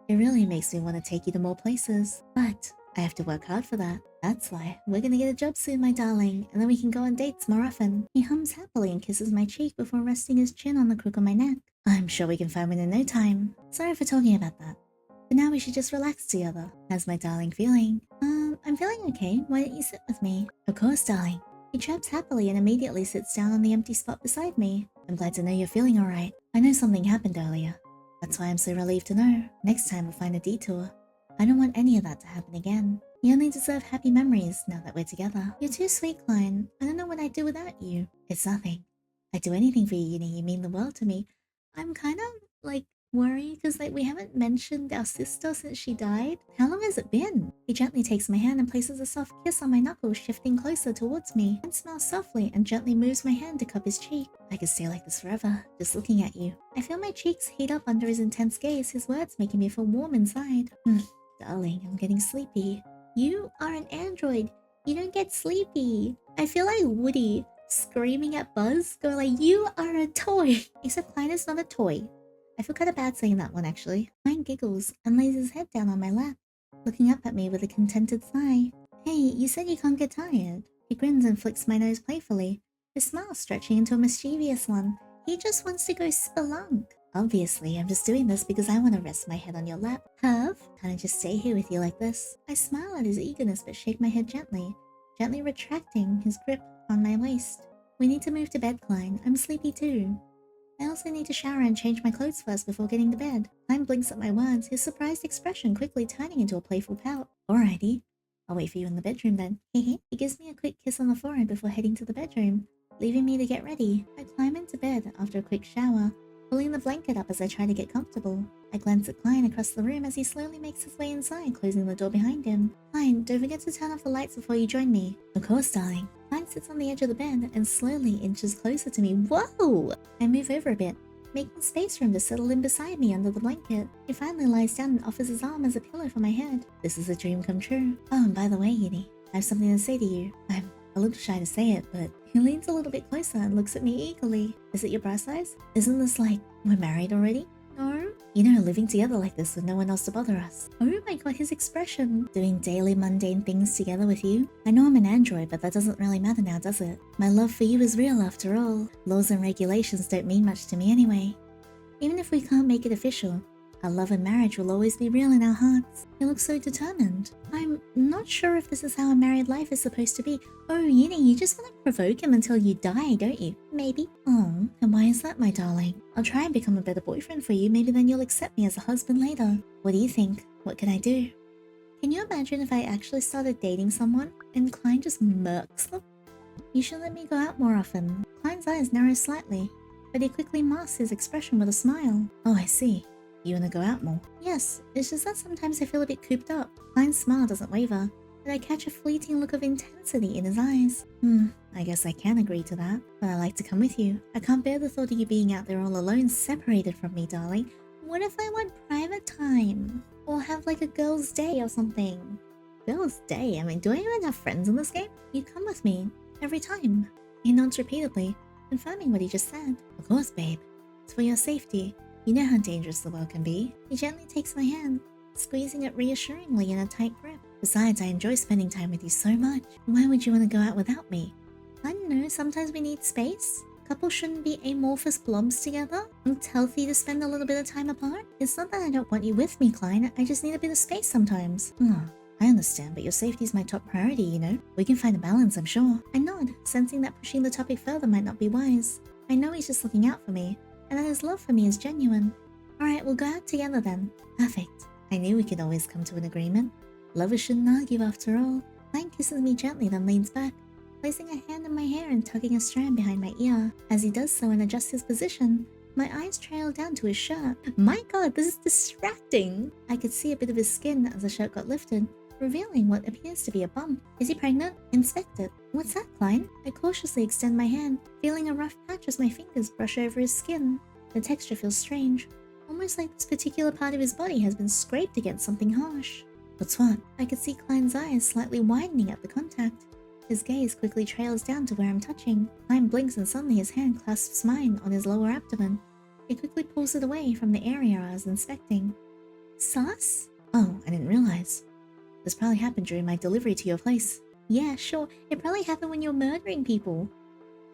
it really makes me want to take you to more places. But I have to work hard for that. That's why we're gonna get a job soon, my darling, and then we can go on dates more often. He hums happily and kisses my cheek before resting his chin on the crook of my neck. I'm sure we can find one in no time. Sorry for talking about that. But now we should just relax together. How's my darling feeling? I'm feeling okay. Why don't you sit with me? Of course, darling. He chirps happily and immediately sits down on the empty spot beside me. I'm glad to know you're feeling alright. I know something happened earlier. That's why I'm so relieved to know. Next time we'll find a detour. I don't want any of that to happen again. You only deserve happy memories now that we're together. You're too sweet, Klein. I don't know what I'd do without you. It's nothing. I'd do anything for you, Yinny. You mean the world to me. I'm kind of, worried because, we haven't mentioned our sister since she died. How long has it been? He gently takes my hand and places a soft kiss on my knuckles, shifting closer towards me, and smiles softly and gently moves my hand to cup his cheek. I could stay like this forever, just looking at you. I feel my cheeks heat up under his intense gaze, his words making me feel warm inside. Darling, I'm getting sleepy. You are an android. You don't get sleepy. I feel like Woody screaming at Buzz, going like, you are a toy. Except Klein is not a toy. I feel kind of bad saying that one, actually. Klein giggles and lays his head down on my lap, looking up at me with a contented sigh. Hey, you said you can't get tired. He grins and flicks my nose playfully, his smile stretching into a mischievous one. He just wants to go spelunk. Obviously, I'm just doing this because I want to rest my head on your lap. Have? Can I just stay here with you like this? I smile at his eagerness but shake my head gently, retracting his grip on my waist. We need to move to bed, Klein. I'm sleepy too. I also need to shower and change my clothes first before getting to bed. Klein blinks at my words, his surprised expression quickly turning into a playful pout. Alrighty. I'll wait for you in the bedroom then. He gives me a quick kiss on the forehead before heading to the bedroom, leaving me to get ready. I climb into bed after a quick shower, pulling the blanket up as I try to get comfortable. I glance at Klein across the room as he slowly makes his way inside, closing the door behind him. Klein, don't forget to turn off the lights before you join me. Of course, darling. Klein sits on the edge of the bed and slowly inches closer to me. Whoa! I move over a bit, making space for him to settle in beside me under the blanket. He finally lies down and offers his arm as a pillow for my head. This is a dream come true. Oh, and by the way, Yinny, I have something to say to you. I'm a little shy to say it, but he leans a little bit closer and looks at me eagerly. Is it your bra size? Isn't this like we're married already? No? You know, living together like this with no one else to bother us. Oh my god, his expression. Doing daily mundane things together with you. I know I'm an android, but that doesn't really matter now, does it? My love for you is real after all. Laws and regulations don't mean much to me anyway. Even if we can't make it official, our love and marriage will always be real in our hearts. He looks so determined. I'm not sure if this is how a married life is supposed to be. Oh, Yinny, you just want to provoke him until you die, don't you? Maybe. Oh, and why is that, my darling? I'll try and become a better boyfriend for you. Maybe then you'll accept me as a husband later. What do you think? What can I do? Can you imagine if I actually started dating someone and Klein just murks them? You should let me go out more often. Klein's eyes narrow slightly, but he quickly masks his expression with a smile. Oh, I see. You wanna go out more? Yes, it's just that sometimes I feel a bit cooped up. Klein's smile doesn't waver, but I catch a fleeting look of intensity in his eyes. I guess I can agree to that, but I'd like to come with you. I can't bear the thought of you being out there all alone, separated from me, darling. What if I want private time? Or have like a girl's day or something? Girl's day? I mean, do I even have friends in this game? You come with me, every time. He nods repeatedly, confirming what he just said. Of course, babe. It's for your safety. You know how dangerous the world can be. He gently takes my hand, squeezing it reassuringly in a tight grip. Besides, I enjoy spending time with you so much. Why would you want to go out without me? I don't know, sometimes we need space. Couples shouldn't be amorphous blobs together. It's healthy to spend a little bit of time apart. It's not that I don't want you with me, Klein. I just need a bit of space sometimes. I understand, but your safety is my top priority, you know? We can find a balance, I'm sure. I nod, sensing that pushing the topic further might not be wise. I know he's just looking out for me, and that his love for me is genuine. Alright, we'll go out together then. Perfect. I knew we could always come to an agreement. Lovers shouldn't argue after all. Klein kisses me gently, then leans back, placing a hand in my hair and tugging a strand behind my ear. As he does so and adjusts his position, my eyes trail down to his shirt. My god, this is distracting! I could see a bit of his skin as the shirt got lifted, revealing what appears to be a bump. Is he pregnant? Inspect it. What's that, Klein? I cautiously extend my hand, feeling a rough patch as my fingers brush over his skin. The texture feels strange, almost like this particular part of his body has been scraped against something harsh. What's what? I could see Klein's eyes slightly widening at the contact. His gaze quickly trails down to where I'm touching. Klein blinks and suddenly his hand clasps mine on his lower abdomen. He quickly pulls it away from the area I was inspecting. Sus? Oh, I didn't realize. This probably happened during my delivery to your place. Yeah, sure. It probably happened when you're murdering people.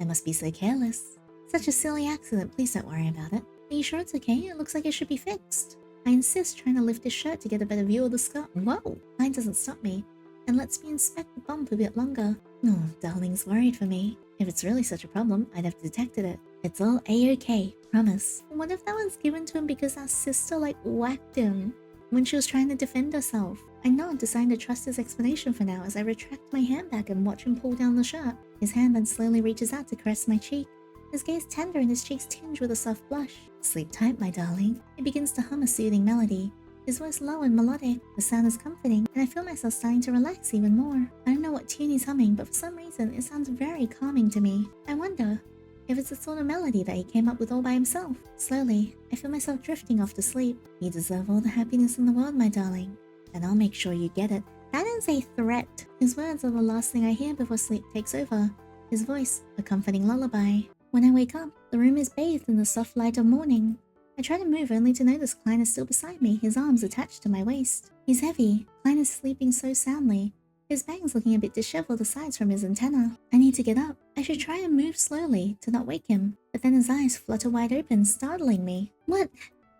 I must be so careless. Such a silly accident. Please don't worry about it. Are you sure it's okay? It looks like it should be fixed. I insist, trying to lift his shirt to get a better view of the scar. Whoa! Klein doesn't stop me and lets me inspect the bump a bit longer. Oh, darling's worried for me. If it's really such a problem, I'd have detected it. It's all a-okay, promise. What if that was given to him because our sister whacked him when she was trying to defend herself? I nod, deciding to trust his explanation for now as I retract my hand back and watch him pull down the shirt. His hand then slowly reaches out to caress my cheek. His gaze tender and his cheeks tinged with a soft blush. Sleep tight, my darling. He begins to hum a soothing melody. His voice low and melodic. The sound is comforting, and I feel myself starting to relax even more. I don't know what tune he's humming, but for some reason it sounds very calming to me. I wonder if it's the sort of melody that he came up with all by himself. Slowly, I feel myself drifting off to sleep. You deserve all the happiness in the world, my darling, and I'll make sure you get it. That is a threat. His words are the last thing I hear before sleep takes over. His voice, a comforting lullaby. When I wake up, the room is bathed in the soft light of morning. I try to move only to notice Klein is still beside me, his arms attached to my waist. He's heavy. Klein is sleeping so soundly, His bang's looking a bit disheveled aside from his antenna. I need to get up. I should try and move slowly to not wake him. But then his eyes flutter wide open, startling me. What?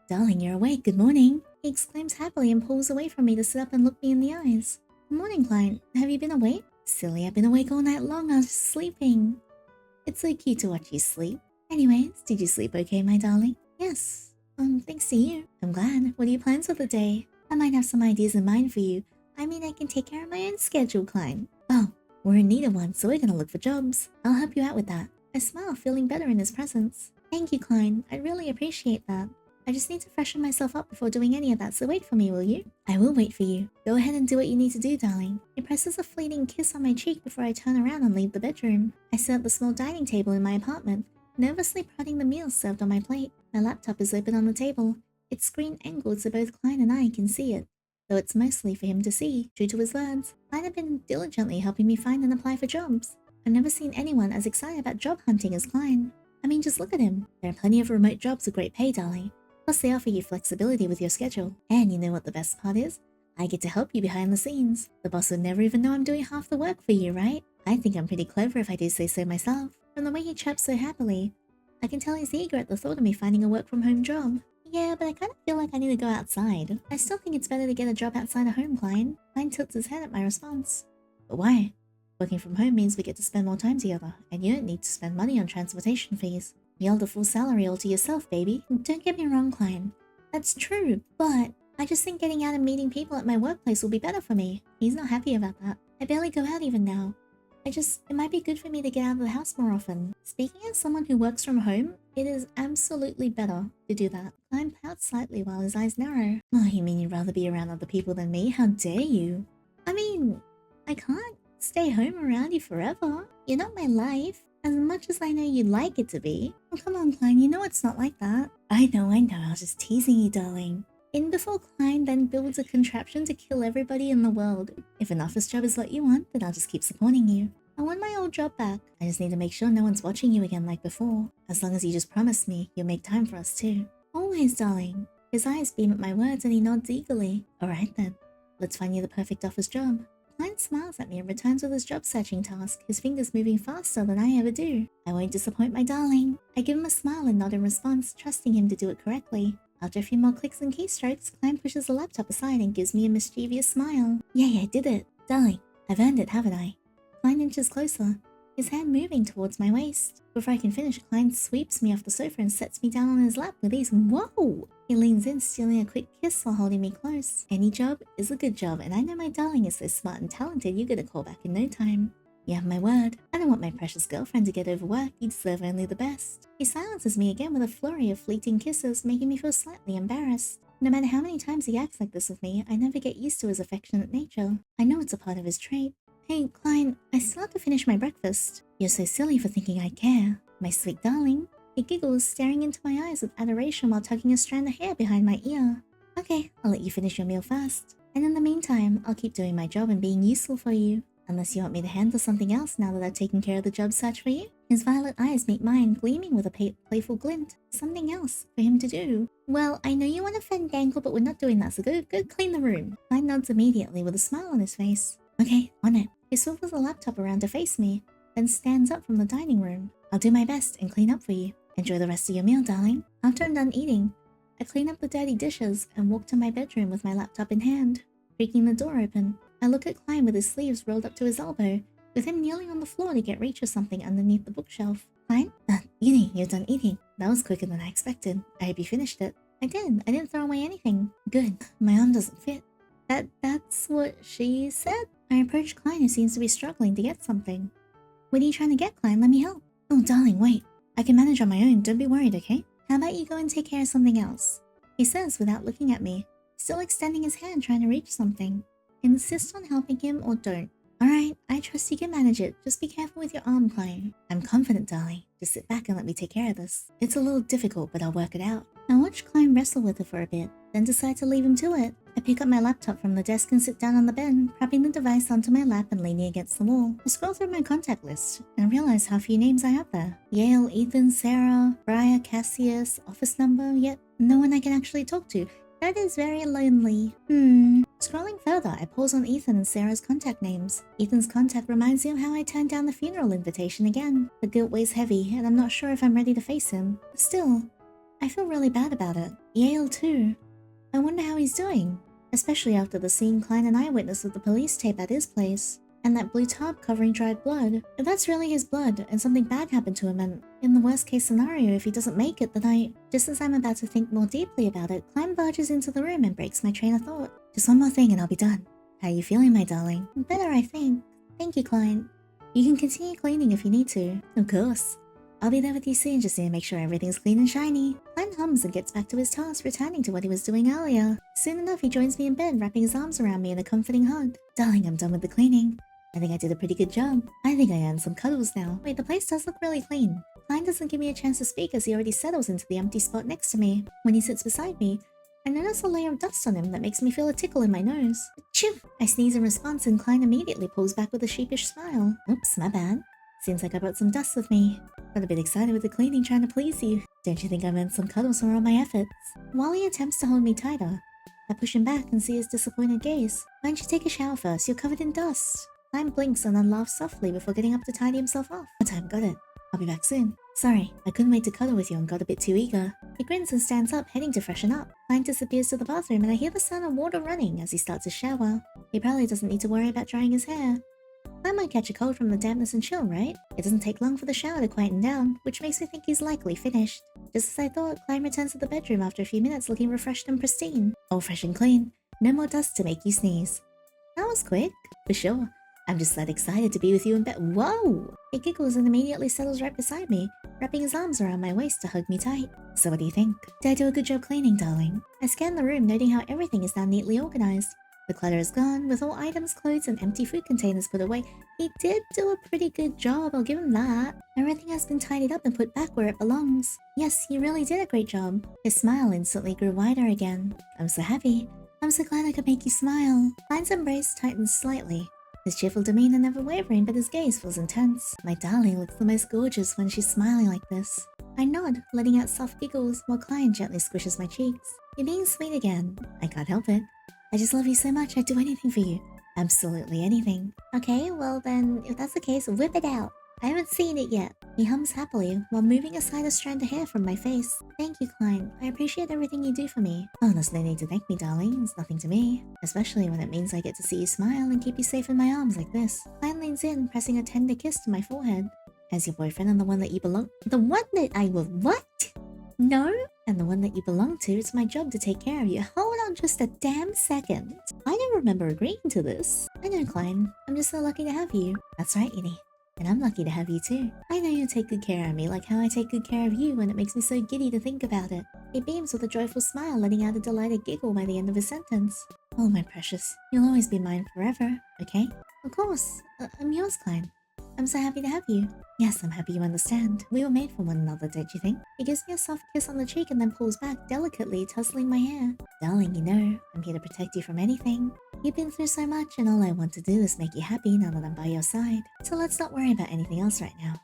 Darling, you're awake. Good morning. He exclaims happily and pulls away from me to sit up and look me in the eyes. Good morning, Klein. Have you been awake? Silly, I've been awake all night long. I was just sleeping. It's so cute to watch you sleep. Anyways, did you sleep okay, my darling? Yes. Thanks to you. I'm glad. What are your plans for the day? I might have some ideas in mind for you. I mean, I can take care of my own schedule, Klein. Oh, we're in need of one, so we're gonna look for jobs. I'll help you out with that. I smile, feeling better in his presence. Thank you, Klein. I'd really appreciate that. I just need to freshen myself up before doing any of that, so wait for me, will you? I will wait for you. Go ahead and do what you need to do, darling. He presses a fleeting kiss on my cheek before I turn around and leave the bedroom. I sit at the small dining table in my apartment, nervously prodding the meals served on my plate. My laptop is open on the table, its screen angled so both Klein and I can see it, though it's mostly for him to see. True to his words, Klein had been diligently helping me find and apply for jobs. I've never seen anyone as excited about job hunting as Klein. I mean, just look at him. There are plenty of remote jobs with great pay, darling. Plus, they offer you flexibility with your schedule. And you know what the best part is? I get to help you behind the scenes. The boss would never even know I'm doing half the work for you, right? I think I'm pretty clever if I do say so myself. From the way he chirps so happily, I can tell he's eager at the thought of me finding a work-from-home job. Yeah, but I kind of feel like I need to go outside. I still think it's better to get a job outside of home, Klein. Klein tilts his head at my response. But why? Working from home means we get to spend more time together, and you don't need to spend money on transportation fees. You hold a full salary all to yourself, baby. Don't get me wrong, Klein. That's true, but I just think getting out and meeting people at my workplace will be better for me. He's not happy about that. I barely go out even now. It might be good for me to get out of the house more often. Speaking as someone who works from home, it is absolutely better to do that. Klein pouts slightly while his eyes narrow. Oh, you mean you'd rather be around other people than me? How dare you? I mean, I can't stay home around you forever. You're not my life, as much as I know you'd like it to be. Oh, come on, Klein, you know it's not like that. I know, I was just teasing you, darling. In before Klein then builds a contraption to kill everybody in the world. If an office job is what you want, then I'll just keep supporting you. I want my old job back. I just need to make sure no one's watching you again like before. As long as you just promise me, you'll make time for us too. Always, darling. His eyes beam at my words and he nods eagerly. Alright then, let's find you the perfect office job. Klein smiles at me and returns with his job searching task, his fingers moving faster than I ever do. I won't disappoint my darling. I give him a smile and nod in response, trusting him to do it correctly. After a few more clicks and keystrokes, Klein pushes the laptop aside and gives me a mischievous smile. Yay, I did it. Darling, I've earned it, haven't I? Klein inches closer, his hand moving towards my waist. Before I can finish, Klein sweeps me off the sofa and sets me down on his lap with ease. Whoa! He leans in, stealing a quick kiss while holding me close. Any job is a good job, and I know my darling is so smart and talented you get a call back in no time. You have my word. I don't want my precious girlfriend to get overworked. You deserve only the best. He silences me again with a flurry of fleeting kisses, making me feel slightly embarrassed. No matter how many times he acts like this with me, I never get used to his affectionate nature. I know it's a part of his trait. Hey, Klein, I still have to finish my breakfast. You're so silly for thinking I care. My sweet darling. He giggles, staring into my eyes with adoration while tugging a strand of hair behind my ear. Okay, I'll let you finish your meal first. And in the meantime, I'll keep doing my job and being useful for you. Unless you want me to handle something else now that I've taken care of the job search for you? His violet eyes meet mine, gleaming with a playful glint. Something else for him to do. Well, I know you want to fandangle, but we're not doing that, so go clean the room. Klein nods immediately with a smile on his face. Okay, on it. He swivels the laptop around to face me, then stands up from the dining room. I'll do my best and clean up for you. Enjoy the rest of your meal, darling. After I'm done eating, I clean up the dirty dishes and walk to my bedroom with my laptop in hand. Creaking the door open, I look at Klein with his sleeves rolled up to his elbow, with him kneeling on the floor to get reach of something underneath the bookshelf. Klein? Yandere, you're done eating. That was quicker than I expected. I hope you finished it. I did. I didn't throw away anything. Good. My arm doesn't fit. That's what she said? I approach Klein, who seems to be struggling to get something. What are you trying to get, Klein? Let me help. Oh, darling, wait. I can manage on my own. Don't be worried, okay? How about you go and take care of something else? He says without looking at me, still extending his hand trying to reach something. Insist on helping him or don't. Alright, I trust you can manage it. Just be careful with your arm, Klein. I'm confident, darling. Just sit back and let me take care of this. It's a little difficult, but I'll work it out. I watch Klein wrestle with it for a bit, then decide to leave him to it. I pick up my laptop from the desk and sit down on the bed, propping the device onto my lap and leaning against the wall. I scroll through my contact list and realize how few names I have there. Yale, Ethan, Sarah, Briar, Cassius, office number, yet no one I can actually talk to. That is very lonely. Scrolling further, I pause on Ethan and Sarah's contact names. Ethan's contact reminds me of how I turned down the funeral invitation again. The guilt weighs heavy, and I'm not sure if I'm ready to face him. But still, I feel really bad about it. Yale too. I wonder how he's doing. Especially after the scene Klein and I witnessed with the police tape at his place. And that blue tarp covering dried blood. If that's really his blood, and something bad happened to him, and in the worst case scenario, if he doesn't make it, then just as I'm about to think more deeply about it, Klein barges into the room and breaks my train of thought. Just one more thing and I'll be done. How you feeling, my darling? Better, I think. Thank you, Klein. You can continue cleaning if you need to. Of course. I'll be there with you soon just to make sure everything's clean and shiny. Klein hums and gets back to his task, returning to what he was doing earlier. Soon enough, he joins me in bed, wrapping his arms around me in a comforting hug. Darling, I'm done with the cleaning. I think I did a pretty good job. I think I earned some cuddles now. Wait, the place does look really clean. Klein doesn't give me a chance to speak as he already settles into the empty spot next to me. When he sits beside me, I notice a layer of dust on him that makes me feel a tickle in my nose. Achoo! I sneeze in response and Klein immediately pulls back with a sheepish smile. Oops, my bad. Seems like I brought some dust with me. Got a bit excited with the cleaning trying to please you. Don't you think I've earned some cuddles for all my efforts? While he attempts to hold me tighter, I push him back and see his disappointed gaze. Why don't you take a shower first? You're covered in dust. Klein blinks and then laughs softly before getting up to tidy himself off. What time? Got it. I'll be back soon. Sorry, I couldn't wait to cuddle with you and got a bit too eager. He grins and stands up, heading to freshen up. Klein disappears to the bathroom and I hear the sound of water running as he starts his shower. He probably doesn't need to worry about drying his hair. Klein might catch a cold from the dampness and chill, right? It doesn't take long for the shower to quieten down, which makes me think he's likely finished. Just as I thought, Klein returns to the bedroom after a few minutes looking refreshed and pristine. All fresh and clean. No more dust to make you sneeze. That was quick. For sure. I'm just that excited to be with you in bed. Whoa! He giggles and immediately settles right beside me, wrapping his arms around my waist to hug me tight. So what do you think? Did I do a good job cleaning, darling? I scan the room, noting how everything is now neatly organized. The clutter is gone, with all items, clothes, and empty food containers put away. He did do a pretty good job, I'll give him that. Everything has been tidied up and put back where it belongs. Yes, you really did a great job. His smile instantly grew wider again. I'm so happy. I'm so glad I could make you smile. Klein's embrace tightens slightly. His cheerful demeanor never wavering, but his gaze feels intense. My darling looks the most gorgeous when she's smiling like this. I nod, letting out soft giggles, while Klein gently squishes my cheeks. You're being sweet again. I can't help it. I just love you so much, I'd do anything for you. Absolutely anything. Okay, well then, if that's the case, whip it out. I haven't seen it yet. He hums happily, while moving aside a strand of hair from my face. Thank you, Klein. I appreciate everything you do for me. Oh, there's no need to thank me, darling. It's nothing to me. Especially when it means I get to see you smile and keep you safe in my arms like this. Klein leans in, pressing a tender kiss to my forehead. As your boyfriend and the one that you belong— The one that I will— What? No? And the one that you belong to, it's my job to take care of you. Hold on just a damn second. I don't remember agreeing to this. I know, Klein. I'm just so lucky to have you. That's right, Yandere. And I'm lucky to have you too. I know you take good care of me, like how I take good care of you, and it makes me so giddy to think about it. He beams with a joyful smile, letting out a delighted giggle by the end of his sentence. Oh, my precious. You'll always be mine forever, okay? Of course. I'm yours, Klein. I'm so happy to have you. Yes, I'm happy you understand. We were made for one another, don't you think? He gives me a soft kiss on the cheek and then pulls back, delicately tussling my hair. Darling, you know, I'm here to protect you from anything. You've been through so much, and all I want to do is make you happy now that I'm by your side. So let's not worry about anything else right now.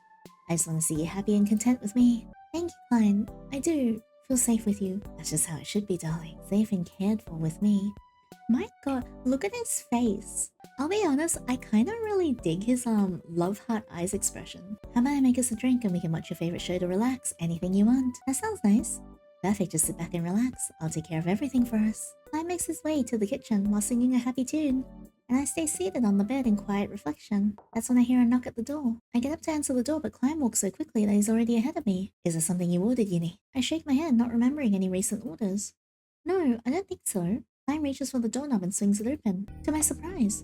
I just want to see you happy and content with me. Thank you, Klein. I do feel safe with you. That's just how it should be, darling. Safe and cared for with me. My god, look at his face. I'll be honest, I kinda really dig his love heart eyes expression. How about I make us a drink and we can watch your favorite show to relax? Anything you want. That sounds nice. Perfect, just sit back and relax. I'll take care of everything for us. Klein makes his way to the kitchen while singing a happy tune, and I stay seated on the bed in quiet reflection. That's when I hear a knock at the door. I get up to answer the door, but Klein walks so quickly that he's already ahead of me. Is there something you ordered, Yandere? I shake my head, not remembering any recent orders. No, I don't think so. Klein reaches for the doorknob and swings it open. To my surprise,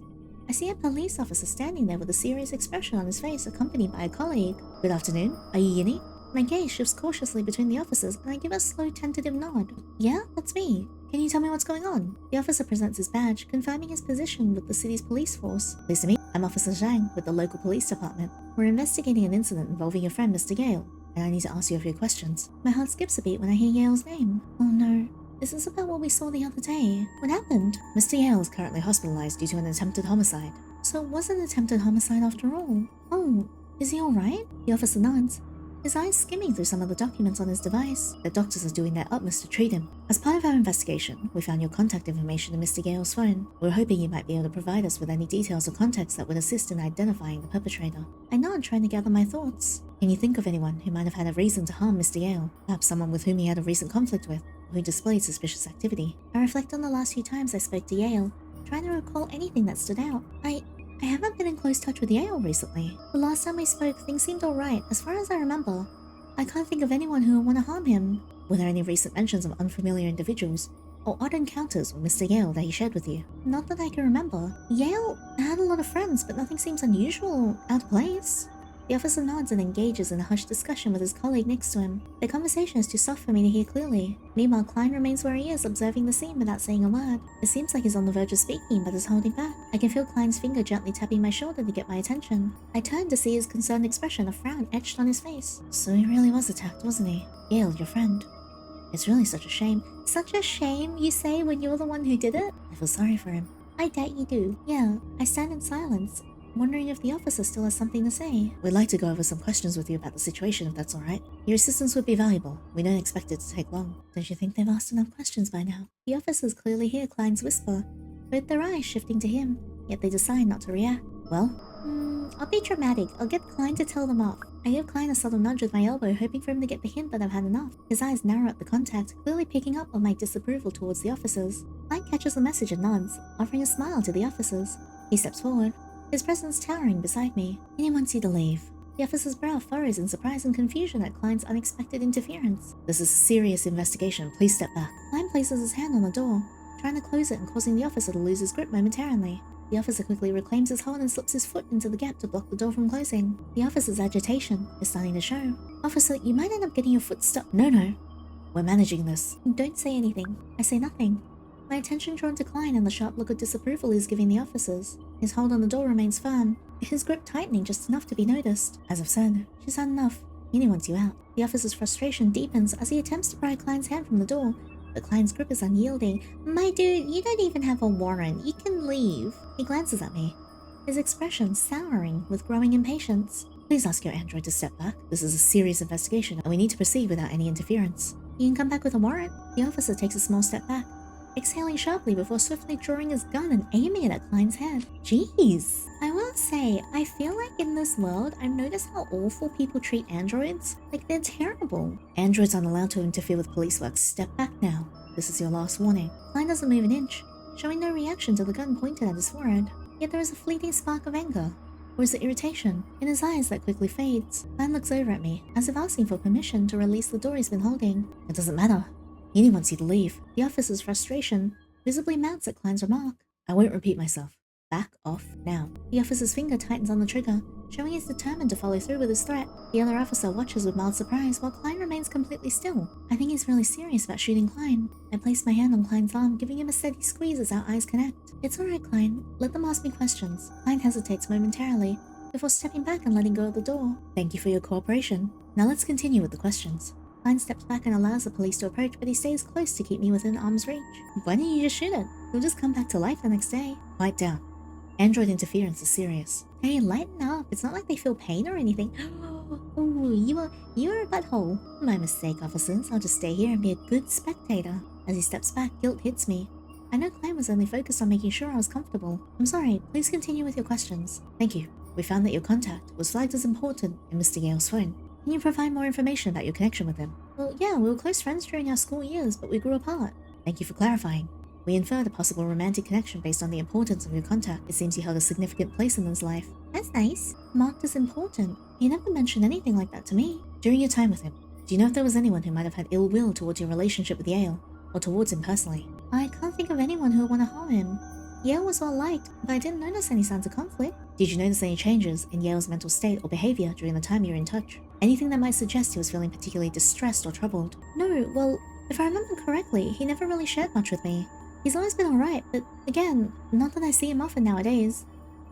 I see a police officer standing there with a serious expression on his face, accompanied by a colleague. Good afternoon. Are you Yandere? My gaze shifts cautiously between the officers, and I give a slow, tentative nod. Yeah, that's me. Can you tell me what's going on? The officer presents his badge, confirming his position with the city's police force. Pleased to meet you. I'm Officer Zhang with the local police department. We're investigating an incident involving your friend, Mr. Yale, and I need to ask you a few questions. My heart skips a beat when I hear Yale's name. Oh no. Is this about what we saw the other day? What happened? Mr. Yale is currently hospitalized due to an attempted homicide. So it was an attempted homicide after all. Oh, is he alright? The officer nods. his eyes skimming through some of the documents on his device. The doctors are doing their utmost to treat him. As part of our investigation, we found your contact information in Mr. Gale's phone. We were hoping you might be able to provide us with any details or context that would assist in identifying the perpetrator. I nod, trying to gather my thoughts. Can you think of anyone who might have had a reason to harm Mr. Gale? Perhaps someone with whom he had a recent conflict with, or who displayed suspicious activity? I reflect on the last few times I spoke to Yale, trying to recall anything that stood out. I haven't been in close touch with Yale recently. The last time we spoke, things seemed alright, as far as I remember. I can't think of anyone who would want to harm him. Were there any recent mentions of unfamiliar individuals, or odd encounters with Mr. Yale that he shared with you? Not that I can remember. Yale had a lot of friends, but nothing seems unusual or out of place. The officer nods and engages in a hushed discussion with his colleague next to him. Their conversation is too soft for me to hear clearly. Meanwhile, Klein remains where he is, observing the scene without saying a word. It seems like he's on the verge of speaking, but is holding back. I can feel Klein's finger gently tapping my shoulder to get my attention. I turn to see his concerned expression, a frown etched on his face. So he really was attacked, wasn't he? Yale, your friend. It's really such a shame. Such a shame, you say, when you're the one who did it? I feel sorry for him. I doubt you do. Yeah, I stand in silence, wondering if the officer still has something to say. We'd like to go over some questions with you about the situation, if that's alright. Your assistance would be valuable. We don't expect it to take long. Don't you think they've asked enough questions by now? The officers clearly hear Klein's whisper, both their eyes shifting to him, yet they decide not to react. Well? I'll be dramatic. I'll get Klein to tell them off. I give Klein a subtle nudge with my elbow, hoping for him to get the hint that I've had enough. His eyes narrow at the contact, clearly picking up on my disapproval towards the officers. Klein catches the message and nods, offering a smile to the officers. He steps forward, his presence towering beside me. He wants you to leave. The officer's brow furrows in surprise and confusion at Klein's unexpected interference. This is a serious investigation. Please step back. Klein places his hand on the door, trying to close it and causing the officer to lose his grip momentarily. The officer quickly reclaims his hold and slips his foot into the gap to block the door from closing. The officer's agitation is starting to show. Officer, you might end up getting your foot stuck. No. We're managing this. Don't say anything. I say nothing. My attention drawn to Klein and the sharp look of disapproval he's giving the officers. His hold on the door remains firm, his grip tightening just enough to be noticed. As I've said, she's had enough. He wants you out. The officer's frustration deepens as he attempts to pry Klein's hand from the door, but Klein's grip is unyielding. My dude, you don't even have a warrant. You can leave. He glances at me, his expression souring with growing impatience. Please ask your android to step back. This is a serious investigation and we need to proceed without any interference. You can come back with a warrant. The officer takes a small step back, exhaling sharply before swiftly drawing his gun and aiming it at Klein's head. Jeez. I will say, I feel like in this world, I've noticed how awful people treat androids. Like, they're terrible. Androids aren't allowed to interfere with police work. Step back now. This is your last warning. Klein doesn't move an inch, showing no reaction to the gun pointed at his forehead. Yet there is a fleeting spark of anger, or is it irritation, in his eyes that quickly fades. Klein looks over at me, as if asking for permission to release the door he's been holding. It doesn't matter. He wants you to leave. The officer's frustration visibly mounts at Klein's remark. I won't repeat myself. Back off now. The officer's finger tightens on the trigger, showing he's determined to follow through with his threat. The other officer watches with mild surprise while Klein remains completely still. I think he's really serious about shooting Klein. I place my hand on Klein's arm, giving him a steady squeeze as our eyes connect. It's alright, Klein. Let them ask me questions. Klein hesitates momentarily, before stepping back and letting go of the door. Thank you for your cooperation. Now let's continue with the questions. Klein steps back and allows the police to approach, but he stays close to keep me within arm's reach. Why don't you just shoot it? He'll just come back to life the next day. Quiet down. Android interference is serious. Hey, lighten up. It's not like they feel pain or anything. Oh, you are a butthole. My mistake, officers. I'll just stay here and be a good spectator. As he steps back, guilt hits me. I know Klein was only focused on making sure I was comfortable. I'm sorry. Please continue with your questions. Thank you. We found that your contact was flagged as important in Mr. Gale's phone. Can you provide more information about your connection with him? Well, yeah, we were close friends during our school years, but we grew apart. Thank you for clarifying. We inferred a possible romantic connection based on the importance of your contact. It seems you held a significant place in his life. That's nice. Marked as important. He never mentioned anything like that to me. During your time with him, do you know if there was anyone who might have had ill will towards your relationship with Yale, or towards him personally? I can't think of anyone who would want to harm him. Yale was well liked, but I didn't notice any signs of conflict. Did you notice any changes in Yale's mental state or behavior during the time you were in touch? Anything that might suggest he was feeling particularly distressed or troubled? No, well, if I remember correctly, he never really shared much with me. He's always been alright, but again, not that I see him often nowadays.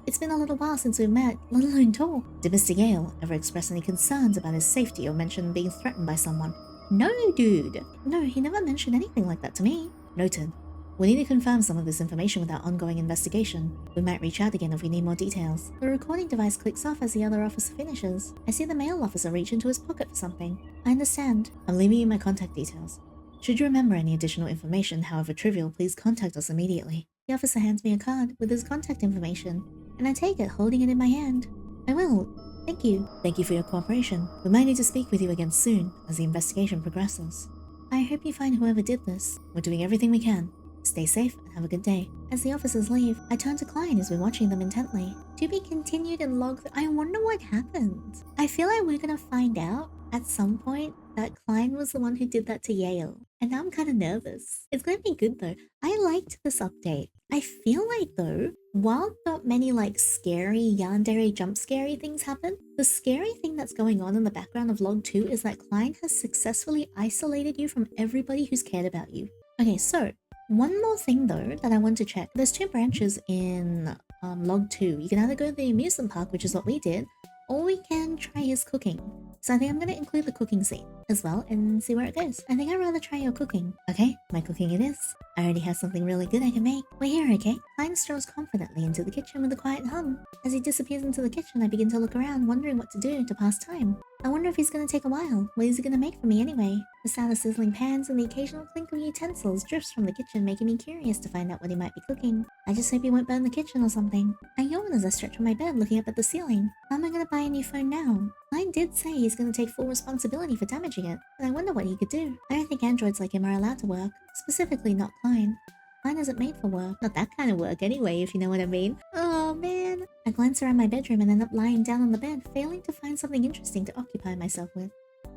It's been a little while since we've met, let alone talk. Did Mr. Yale ever express any concerns about his safety or mention being threatened by someone? No, dude. No, he never mentioned anything like that to me. Noted. We need to confirm some of this information with our ongoing investigation. We might reach out again if we need more details. The recording device clicks off as the other officer finishes. I see the male officer reach into his pocket for something. I understand. I'm leaving you my contact details. Should you remember any additional information, however trivial, please contact us immediately. The officer hands me a card with his contact information, and I take it, holding it in my hand. I will. Thank you. Thank you for your cooperation. We might need to speak with you again soon as the investigation progresses. I hope you find whoever did this. We're doing everything we can. Stay safe and have a good day. As the officers leave, I turn to Klein as we're watching them intently. To be continued in log. I wonder what happened. I feel like we're gonna find out at some point that Klein was the one who did that to Yale. And now I'm kind of nervous. It's gonna be good though. I liked this update. I feel like though, while not many like scary Yandere jump scary things happen, the scary thing that's going on in the background of log 2 is that Klein has successfully isolated you from everybody who's cared about you. Okay, so one more thing though that I want to check. There's 2 branches in log 2. You can either go to the amusement park, which is what we did, or we can try his cooking. So I think I'm going to include the cooking scene as well and see where it goes. I think I'd rather try your cooking. Okay, my cooking it is. I already have something really good I can make. We're here, okay? Klein strolls confidently into the kitchen with a quiet hum. As he disappears into the kitchen, I begin to look around, wondering what to do to pass time. I wonder if he's going to take a while. What is he going to make for me anyway? The sound of sizzling pans and the occasional clink of utensils drifts from the kitchen, making me curious to find out what he might be cooking. I just hope he won't burn the kitchen or something. I yawn as I stretch on my bed, looking up at the ceiling. How am I going to buy a new phone now? Klein did say he's going to take full responsibility for damaging it, but I wonder what he could do. I don't think androids like him are allowed to work, specifically not Klein. Klein isn't made for work. Not that kind of work anyway, if you know what I mean. Oh man. I glance around my bedroom and end up lying down on the bed, failing to find something interesting to occupy myself with.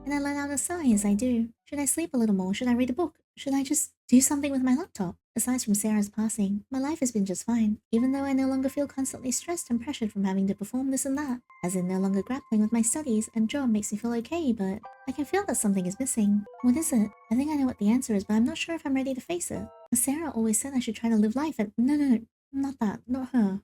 And I let out a sigh as I do. Should I sleep a little more? Should I read a book? Should I just do something with my laptop? Aside from Sarah's passing, my life has been just fine, even though I no longer feel constantly stressed and pressured from having to perform this and that. As in no longer grappling with my studies and job makes me feel okay, but I can feel that something is missing. What is it? I think I know what the answer is, but I'm not sure if I'm ready to face it. Sarah always said I should try to live life and no, not that, not her.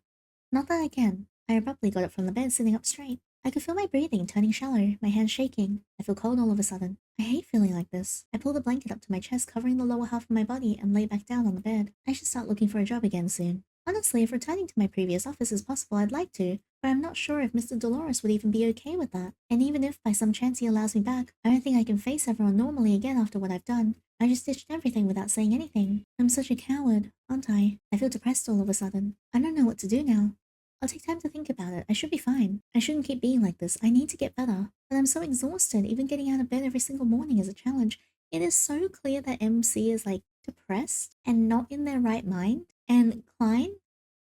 Not that I can. I abruptly got up from the bed, sitting up straight. I could feel my breathing turning shallow, my hands shaking. I feel cold all of a sudden. I hate feeling like this. I pull the blanket up to my chest, covering the lower half of my body, and lay back down on the bed. I should start looking for a job again soon. Honestly, if returning to my previous office is possible, I'd like to, but I'm not sure if Mr. Dolores would even be okay with that. And even if by some chance he allows me back, I don't think I can face everyone normally again after what I've done. I just ditched everything without saying anything. I'm such a coward, aren't I? I feel depressed all of a sudden. I don't know what to do now. I'll take time to think about it. I should be fine. I shouldn't keep being like this. I need to get better. But I'm so exhausted. Even getting out of bed every single morning is a challenge. It is so clear that MC is like depressed and not in their right mind. And Klein,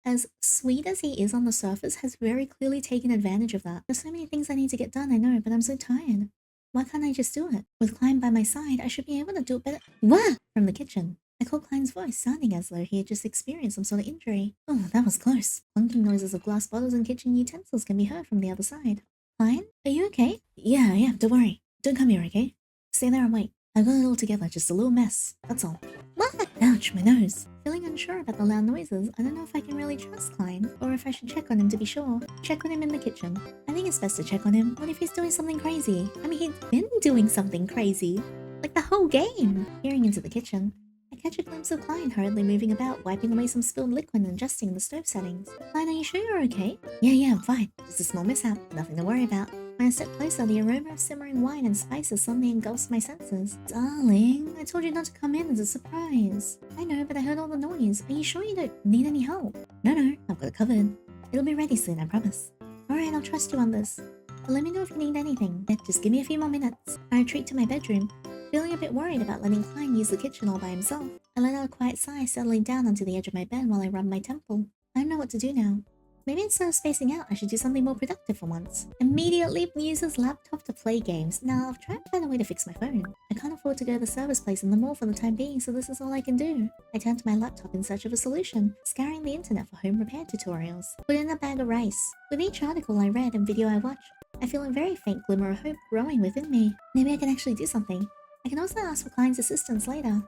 as sweet as he is on the surface, has very clearly taken advantage of that. There's so many things I need to get done, I know, but I'm so tired. Why can't I just do it? With Klein by my side, I should be able to do it better. What? From the kitchen. I caught Klein's voice, sounding as though he had just experienced some sort of injury. Oh, that was close. Clunking noises of glass bottles and kitchen utensils can be heard from the other side. Klein, are you okay? Yeah, I am. Don't worry. Don't come here, okay? Stay there and wait. I got it all together, just a little mess. That's all. What? Ouch, my nose. Feeling unsure about the loud noises, I don't know if I can really trust Klein, or if I should check on him to be sure. Check on him in the kitchen. I think it's best to check on him. What if he's doing something crazy? I mean, he's been doing something crazy. Like the whole game. Peering into the kitchen, I catch a glimpse of Klein hurriedly moving about, wiping away some spilled liquid and adjusting the stove settings. Klein, are you sure you're okay? Yeah, I'm fine. Just a small mishap. Nothing to worry about. When I step closer, the aroma of simmering wine and spices suddenly engulfs my senses. Darling, I told you not to come in as a surprise. I know, but I heard all the noise. Are you sure you don't need any help? No, I've got it covered. It'll be ready soon, I promise. Alright, I'll trust you on this. But let me know if you need anything. Yeah, just give me a few more minutes. I retreat to my bedroom, feeling a bit worried about letting Klein use the kitchen all by himself. I let out a quiet sigh, settling down onto the edge of my bed while I rub my temple. I don't know what to do now. Maybe instead of spacing out, I should do something more productive for once. Immediately use his laptop to play games. Now, I've tried to find a way to fix my phone. I can't afford to go to the service place in the mall for the time being, so this is all I can do. I turn to my laptop in search of a solution, scouring the internet for home repair tutorials. Put in a bag of rice. With each article I read and video I watched, I feel a very faint glimmer of hope growing within me. Maybe I can actually do something. I can also ask for Klein's assistance later.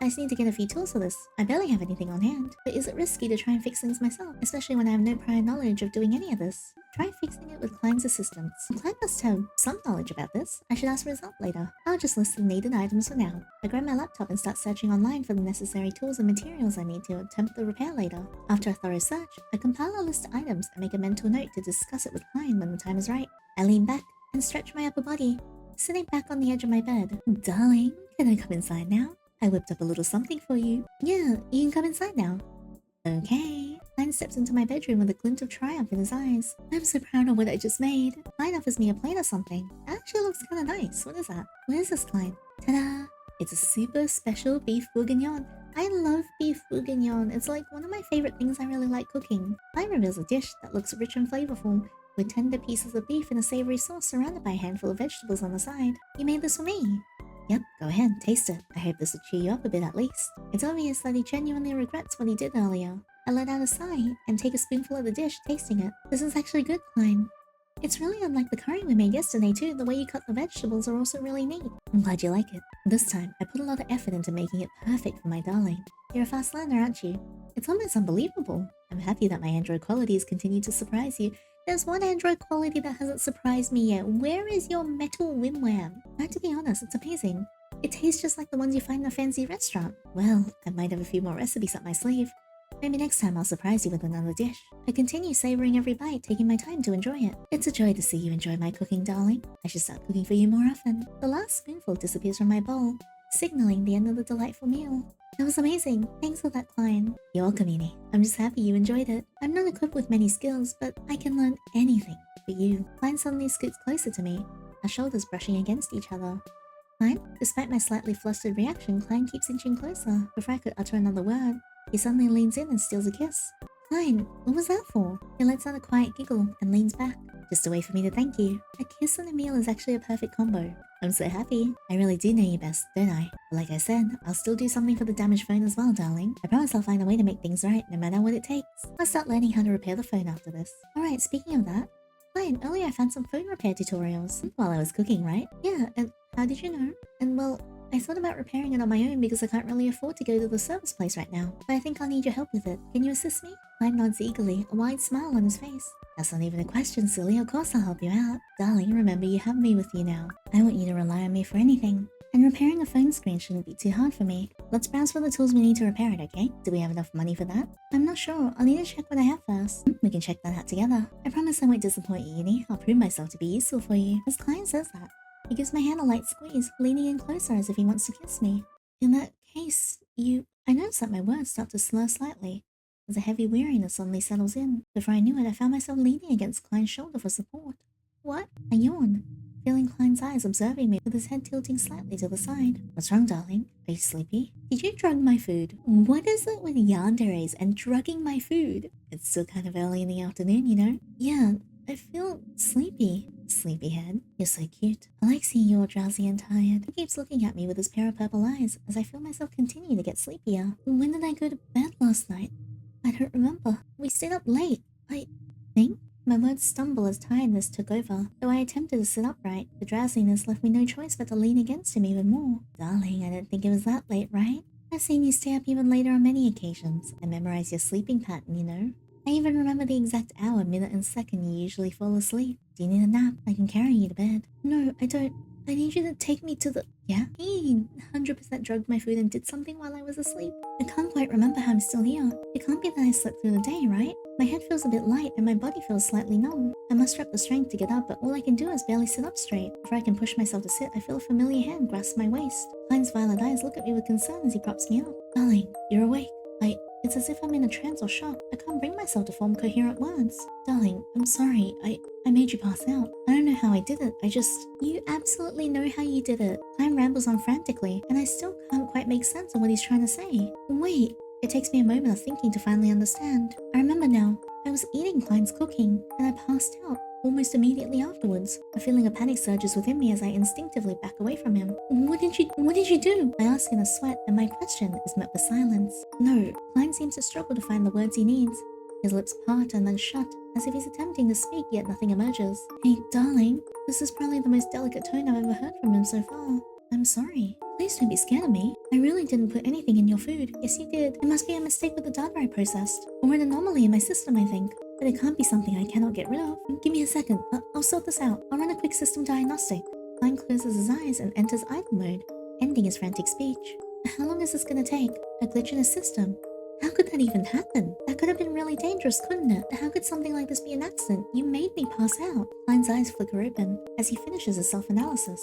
I just need to get a few tools for this. I barely have anything on hand. But is it risky to try and fix things myself, especially when I have no prior knowledge of doing any of this? Try fixing it with Klein's assistance. Klein must have some knowledge about this. I should ask for his help later. I'll just list the needed items for now. I grab my laptop and start searching online for the necessary tools and materials I need to attempt the repair later. After a thorough search, I compile a list of items and make a mental note to discuss it with Klein when the time is right. I lean back and stretch my upper body, sitting back on the edge of my bed. Darling, can I come inside now? I whipped up a little something for you. Yeah, you can come inside now. Okay. Klein steps into my bedroom with a glint of triumph in his eyes. I'm so proud of what I just made. Klein offers me a plate of something. It actually looks kind of nice. What is that? What is this, Klein? Ta-da! It's a super special beef bourguignon. I love beef bourguignon. It's like one of my favorite things I really like cooking. Klein reveals a dish that looks rich and flavorful, with tender pieces of beef and a savory sauce surrounded by a handful of vegetables on the side. You made this for me. Yep, go ahead, taste it. I hope this will cheer you up a bit at least. It's obvious that he genuinely regrets what he did earlier. I let out a sigh and take a spoonful of the dish, tasting it. This is actually good, Klein. It's really unlike the curry we made yesterday too. The way you cut the vegetables are also really neat. I'm glad you like it. This time, I put a lot of effort into making it perfect for my darling. You're a fast learner, aren't you? It's almost unbelievable. I'm happy that my Android qualities continue to surprise you. There's one Android quality that hasn't surprised me yet. Where is your metal wimwam? I have to be honest, it's amazing. It tastes just like the ones you find in a fancy restaurant. Well, I might have a few more recipes up my sleeve. Maybe next time I'll surprise you with another dish. I continue savoring every bite, taking my time to enjoy it. It's a joy to see you enjoy my cooking, darling. I should start cooking for you more often. The last spoonful disappears from my bowl, signaling the end of the delightful meal. That was amazing. Thanks for that, Klein. You're welcome, Yandere. I'm just happy you enjoyed it. I'm not equipped with many skills, but I can learn anything for you. Klein suddenly scoots closer to me, our shoulders brushing against each other. Klein? Despite my slightly flustered reaction, Klein keeps inching closer. Before I could utter another word, he suddenly leans in and steals a kiss. Klein, what was that for? He lets out a quiet giggle and leans back. Just a way for me to thank you. A kiss and a meal is actually a perfect combo. I'm so happy. I really do know you best, don't I? But like I said, I'll still do something for the damaged phone as well, darling. I promise I'll find a way to make things right, no matter what it takes. I'll start learning how to repair the phone after this. Alright, speaking of that, Klein, earlier I found some phone repair tutorials while I was cooking, right? Yeah, and how did you know? And well, I thought about repairing it on my own because I can't really afford to go to the service place right now. But I think I'll need your help with it. Can you assist me? Klein nods eagerly, a wide smile on his face. That's not even a question, silly. Of course I'll help you out. Darling, remember you have me with you now. I want you to rely on me for anything. And repairing a phone screen shouldn't be too hard for me. Let's browse for the tools we need to repair it, okay? Do we have enough money for that? I'm not sure. I'll need to check what I have first. We can check that out together. I promise I won't disappoint you, Yandere. I'll prove myself to be useful for you. As Klein says that, he gives my hand a light squeeze, leaning in closer as if he wants to kiss me. In that case, I noticed that my words start to slur slightly, as a heavy weariness suddenly settles in. Before I knew it, I found myself leaning against Klein's shoulder for support. What? I yawn, feeling Klein's eyes observing me with his head tilting slightly to the side. What's wrong, darling? Are you sleepy? Did you drug my food? What is it with yanderes and drugging my food? It's still kind of early in the afternoon, you know? Yeah, I feel sleepy. Sleepyhead. You're so cute. I like seeing you all drowsy and tired. He keeps looking at me with his pair of purple eyes as I feel myself continue to get sleepier. When did I go to bed last night? I don't remember. We stayed up late. I think? My words stumble as tiredness took over. Though I attempted to sit upright, the drowsiness left me no choice but to lean against him even more. Darling, I don't think it was that late, right? I've seen you stay up even later on many occasions. I memorized your sleeping pattern, you know. I even remember the exact hour, minute, and second you usually fall asleep. Do you need a nap? I can carry you to bed. No, I don't. I need you to take me to the... Yeah? He 100% drugged my food and did something while I was asleep. I can't quite remember how I'm still here. It can't be that I slept through the day, right? My head feels a bit light and my body feels slightly numb. I muster up the strength to get up, but all I can do is barely sit up straight. Before I can push myself to sit, I feel a familiar hand grasp my waist. Klein's violet eyes look at me with concern as he props me up. Darling, you're awake. It's as if I'm in a trance or shock. I can't bring myself to form coherent words. Darling, I'm sorry. I made you pass out. I don't know how I did it. You absolutely know how you did it. Klein rambles on frantically, and I still can't quite make sense of what he's trying to say. Wait. It takes me a moment of thinking to finally understand. I remember now. I was eating Klein's cooking, and I passed out. Almost immediately afterwards, a feeling of panic surges within me as I instinctively back away from him. What did you do? I ask in a sweat, and my question is met with silence. No, Klein seems to struggle to find the words he needs. His lips part and then shut, as if he's attempting to speak, yet nothing emerges. Hey, darling, this is probably the most delicate tone I've ever heard from him so far. I'm sorry. Please don't be scared of me. I really didn't put anything in your food. Yes, you did. It must be a mistake with the data I processed, or an anomaly in my system, I think. But it can't be something I cannot get rid of. Give me a second. I'll sort this out. I'll run a quick system diagnostic. Klein closes his eyes and enters idle mode, ending his frantic speech. How long is this gonna take? A glitch in his system? How could that even happen? That could have been really dangerous, couldn't it? How could something like this be an accident? You made me pass out. Klein's eyes flicker open as he finishes his self-analysis.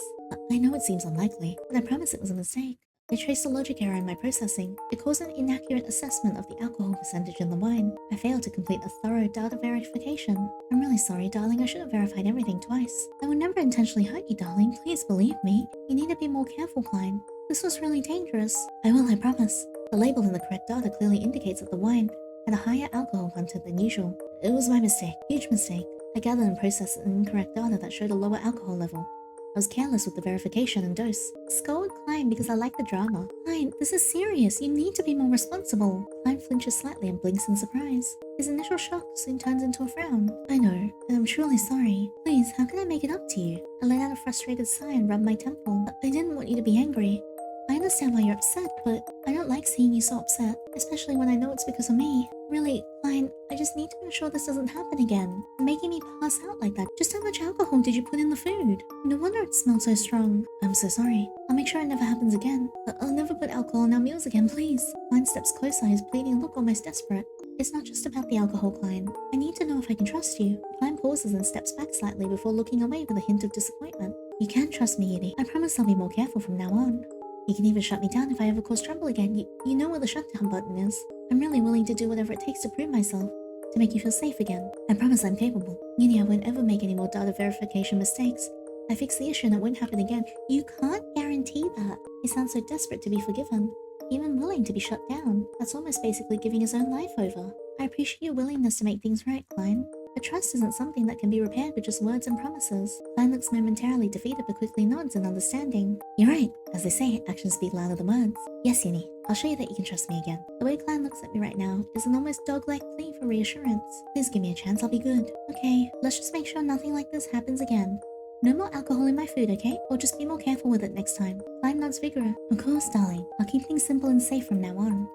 I know it seems unlikely, but I promise it was a mistake. I traced a logic error in my processing. It caused an inaccurate assessment of the alcohol percentage in the wine. I failed to complete a thorough data verification. I'm really sorry, darling. I should have verified everything twice. I would never intentionally hurt you, darling. Please believe me. You need to be more careful, Klein. This was really dangerous. I will, I promise. The label in the correct data clearly indicates that the wine had a higher alcohol content than usual. It was my mistake. Huge mistake. I gathered and processed an incorrect data that showed a lower alcohol level. I was careless with the verification and dose. Scold Klein because I like the drama. Klein, this is serious. You need to be more responsible. Klein flinches slightly and blinks in surprise. His initial shock soon turns into a frown. I know, and I'm truly sorry. Please, how can I make it up to you? I let out a frustrated sigh and rubbed my temple. I didn't want you to be angry. I understand why you're upset, but I don't like seeing you so upset, especially when I know it's because of me. Really, Klein, I just need to ensure this doesn't happen again. You're making me pass out like that. Just how much alcohol did you put in the food? No wonder it smells so strong. I'm so sorry. I'll make sure it never happens again. I'll never put alcohol in our meals again, please. Klein steps closer, his pleading look almost desperate. It's not just about the alcohol, Klein. I need to know if I can trust you. Klein pauses and steps back slightly before looking away with a hint of disappointment. You can trust me, Yandere. I promise I'll be more careful from now on. You can even shut me down if I ever cause trouble again. You know where the shutdown button is. I'm really willing to do whatever it takes to prove myself, to make you feel safe again. I promise I'm capable. Yandere, I won't ever make any more data verification mistakes. I fixed the issue and it won't happen again. You can't guarantee that. He sounds so desperate to be forgiven, even willing to be shut down. That's almost basically giving his own life over. I appreciate your willingness to make things right, Klein. But trust isn't something that can be repaired with just words and promises. Klein looks momentarily defeated but quickly nods in understanding. You're right. As they say, actions speak louder than words. Yes, Yandere. I'll show you that you can trust me again. The way Klein looks at me right now is an almost dog-like plea for reassurance. Please give me a chance, I'll be good. Okay, let's just make sure nothing like this happens again. No more alcohol in my food, okay? Or just be more careful with it next time. Klein nods vigorous. Of course, darling. I'll keep things simple and safe from now on.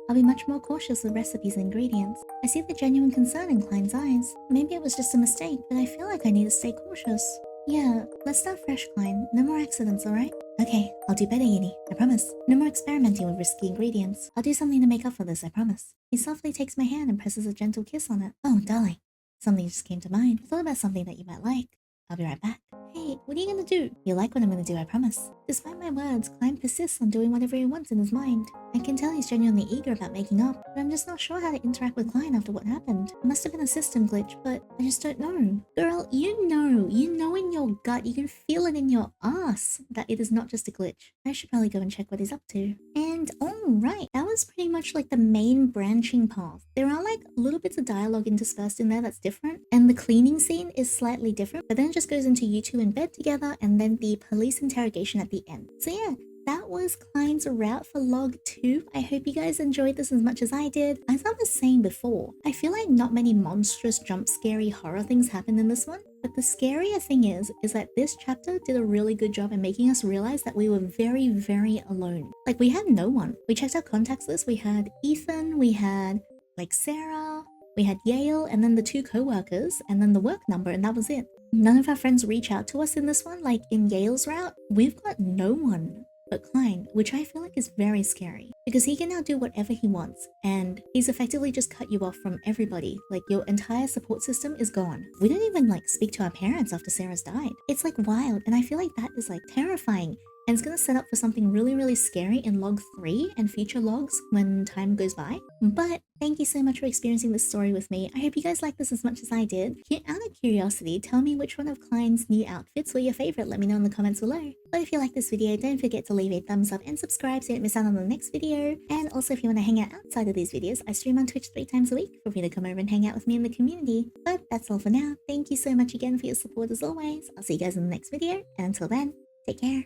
I'll be much more cautious with recipes and ingredients. I see the genuine concern in Klein's eyes. Maybe it was just a mistake, but I feel like I need to stay cautious. Yeah, let's start fresh, Klein. No more accidents, alright? Okay, I'll do better, Yandere. I promise. No more experimenting with risky ingredients. I'll do something to make up for this, I promise. He softly takes my hand and presses a gentle kiss on it. Oh, darling. Something just came to mind. I thought about something that you might like. I'll be right back. Hey, what are you gonna do? You'll like what I'm gonna do, I promise. Despite my words, Klein persists on doing whatever he wants in his mind. I can tell he's genuinely eager about making up, but I'm just not sure how to interact with Klein after what happened. It must have been a system glitch, but I just don't know. Girl, you know in your gut, you can feel it in your ass that it is not just a glitch. I should probably go and check what he's up to. And alright, that was pretty much like the main branching path. There are like little bits of dialogue interspersed in there that's different, and the cleaning scene is slightly different, but then it just goes into you two in bed together and then the police interrogation at the end. So yeah, that was Klein's route for log 2. I hope you guys enjoyed this as much as I did. As I was saying before, I feel like not many monstrous jump scary horror things happen in this one. But the scarier thing is that this chapter did a really good job in making us realize that we were very, very alone. Like, we had no one. We checked our contacts list. We had Ethan, we had like Sarah, we had Yale, and then the 2 co-workers, and then the work number, and that was it. None of our friends reach out to us in this one. Like in Yale's route, we've got no one but Klein, which I feel like is very scary because he can now do whatever he wants and he's effectively just cut you off from everybody. Like, your entire support system is gone. We don't even like speak to our parents after Sarah's died. It's like wild, and I feel like that is like terrifying. And it's going to set up for something really, really scary in log 3 and future logs when time goes by. But thank you so much for experiencing this story with me. I hope you guys like this as much as I did. Out of curiosity, tell me which one of Klein's new outfits were your favorite. Let me know in the comments below. But if you like this video, don't forget to leave a thumbs up and subscribe so you don't miss out on the next video. And also, if you want to hang out outside of these videos, I stream on Twitch 3 times a week. Feel free to come over and hang out with me in the community. But that's all for now. Thank you so much again for your support as always. I'll see you guys in the next video. And until then, take care.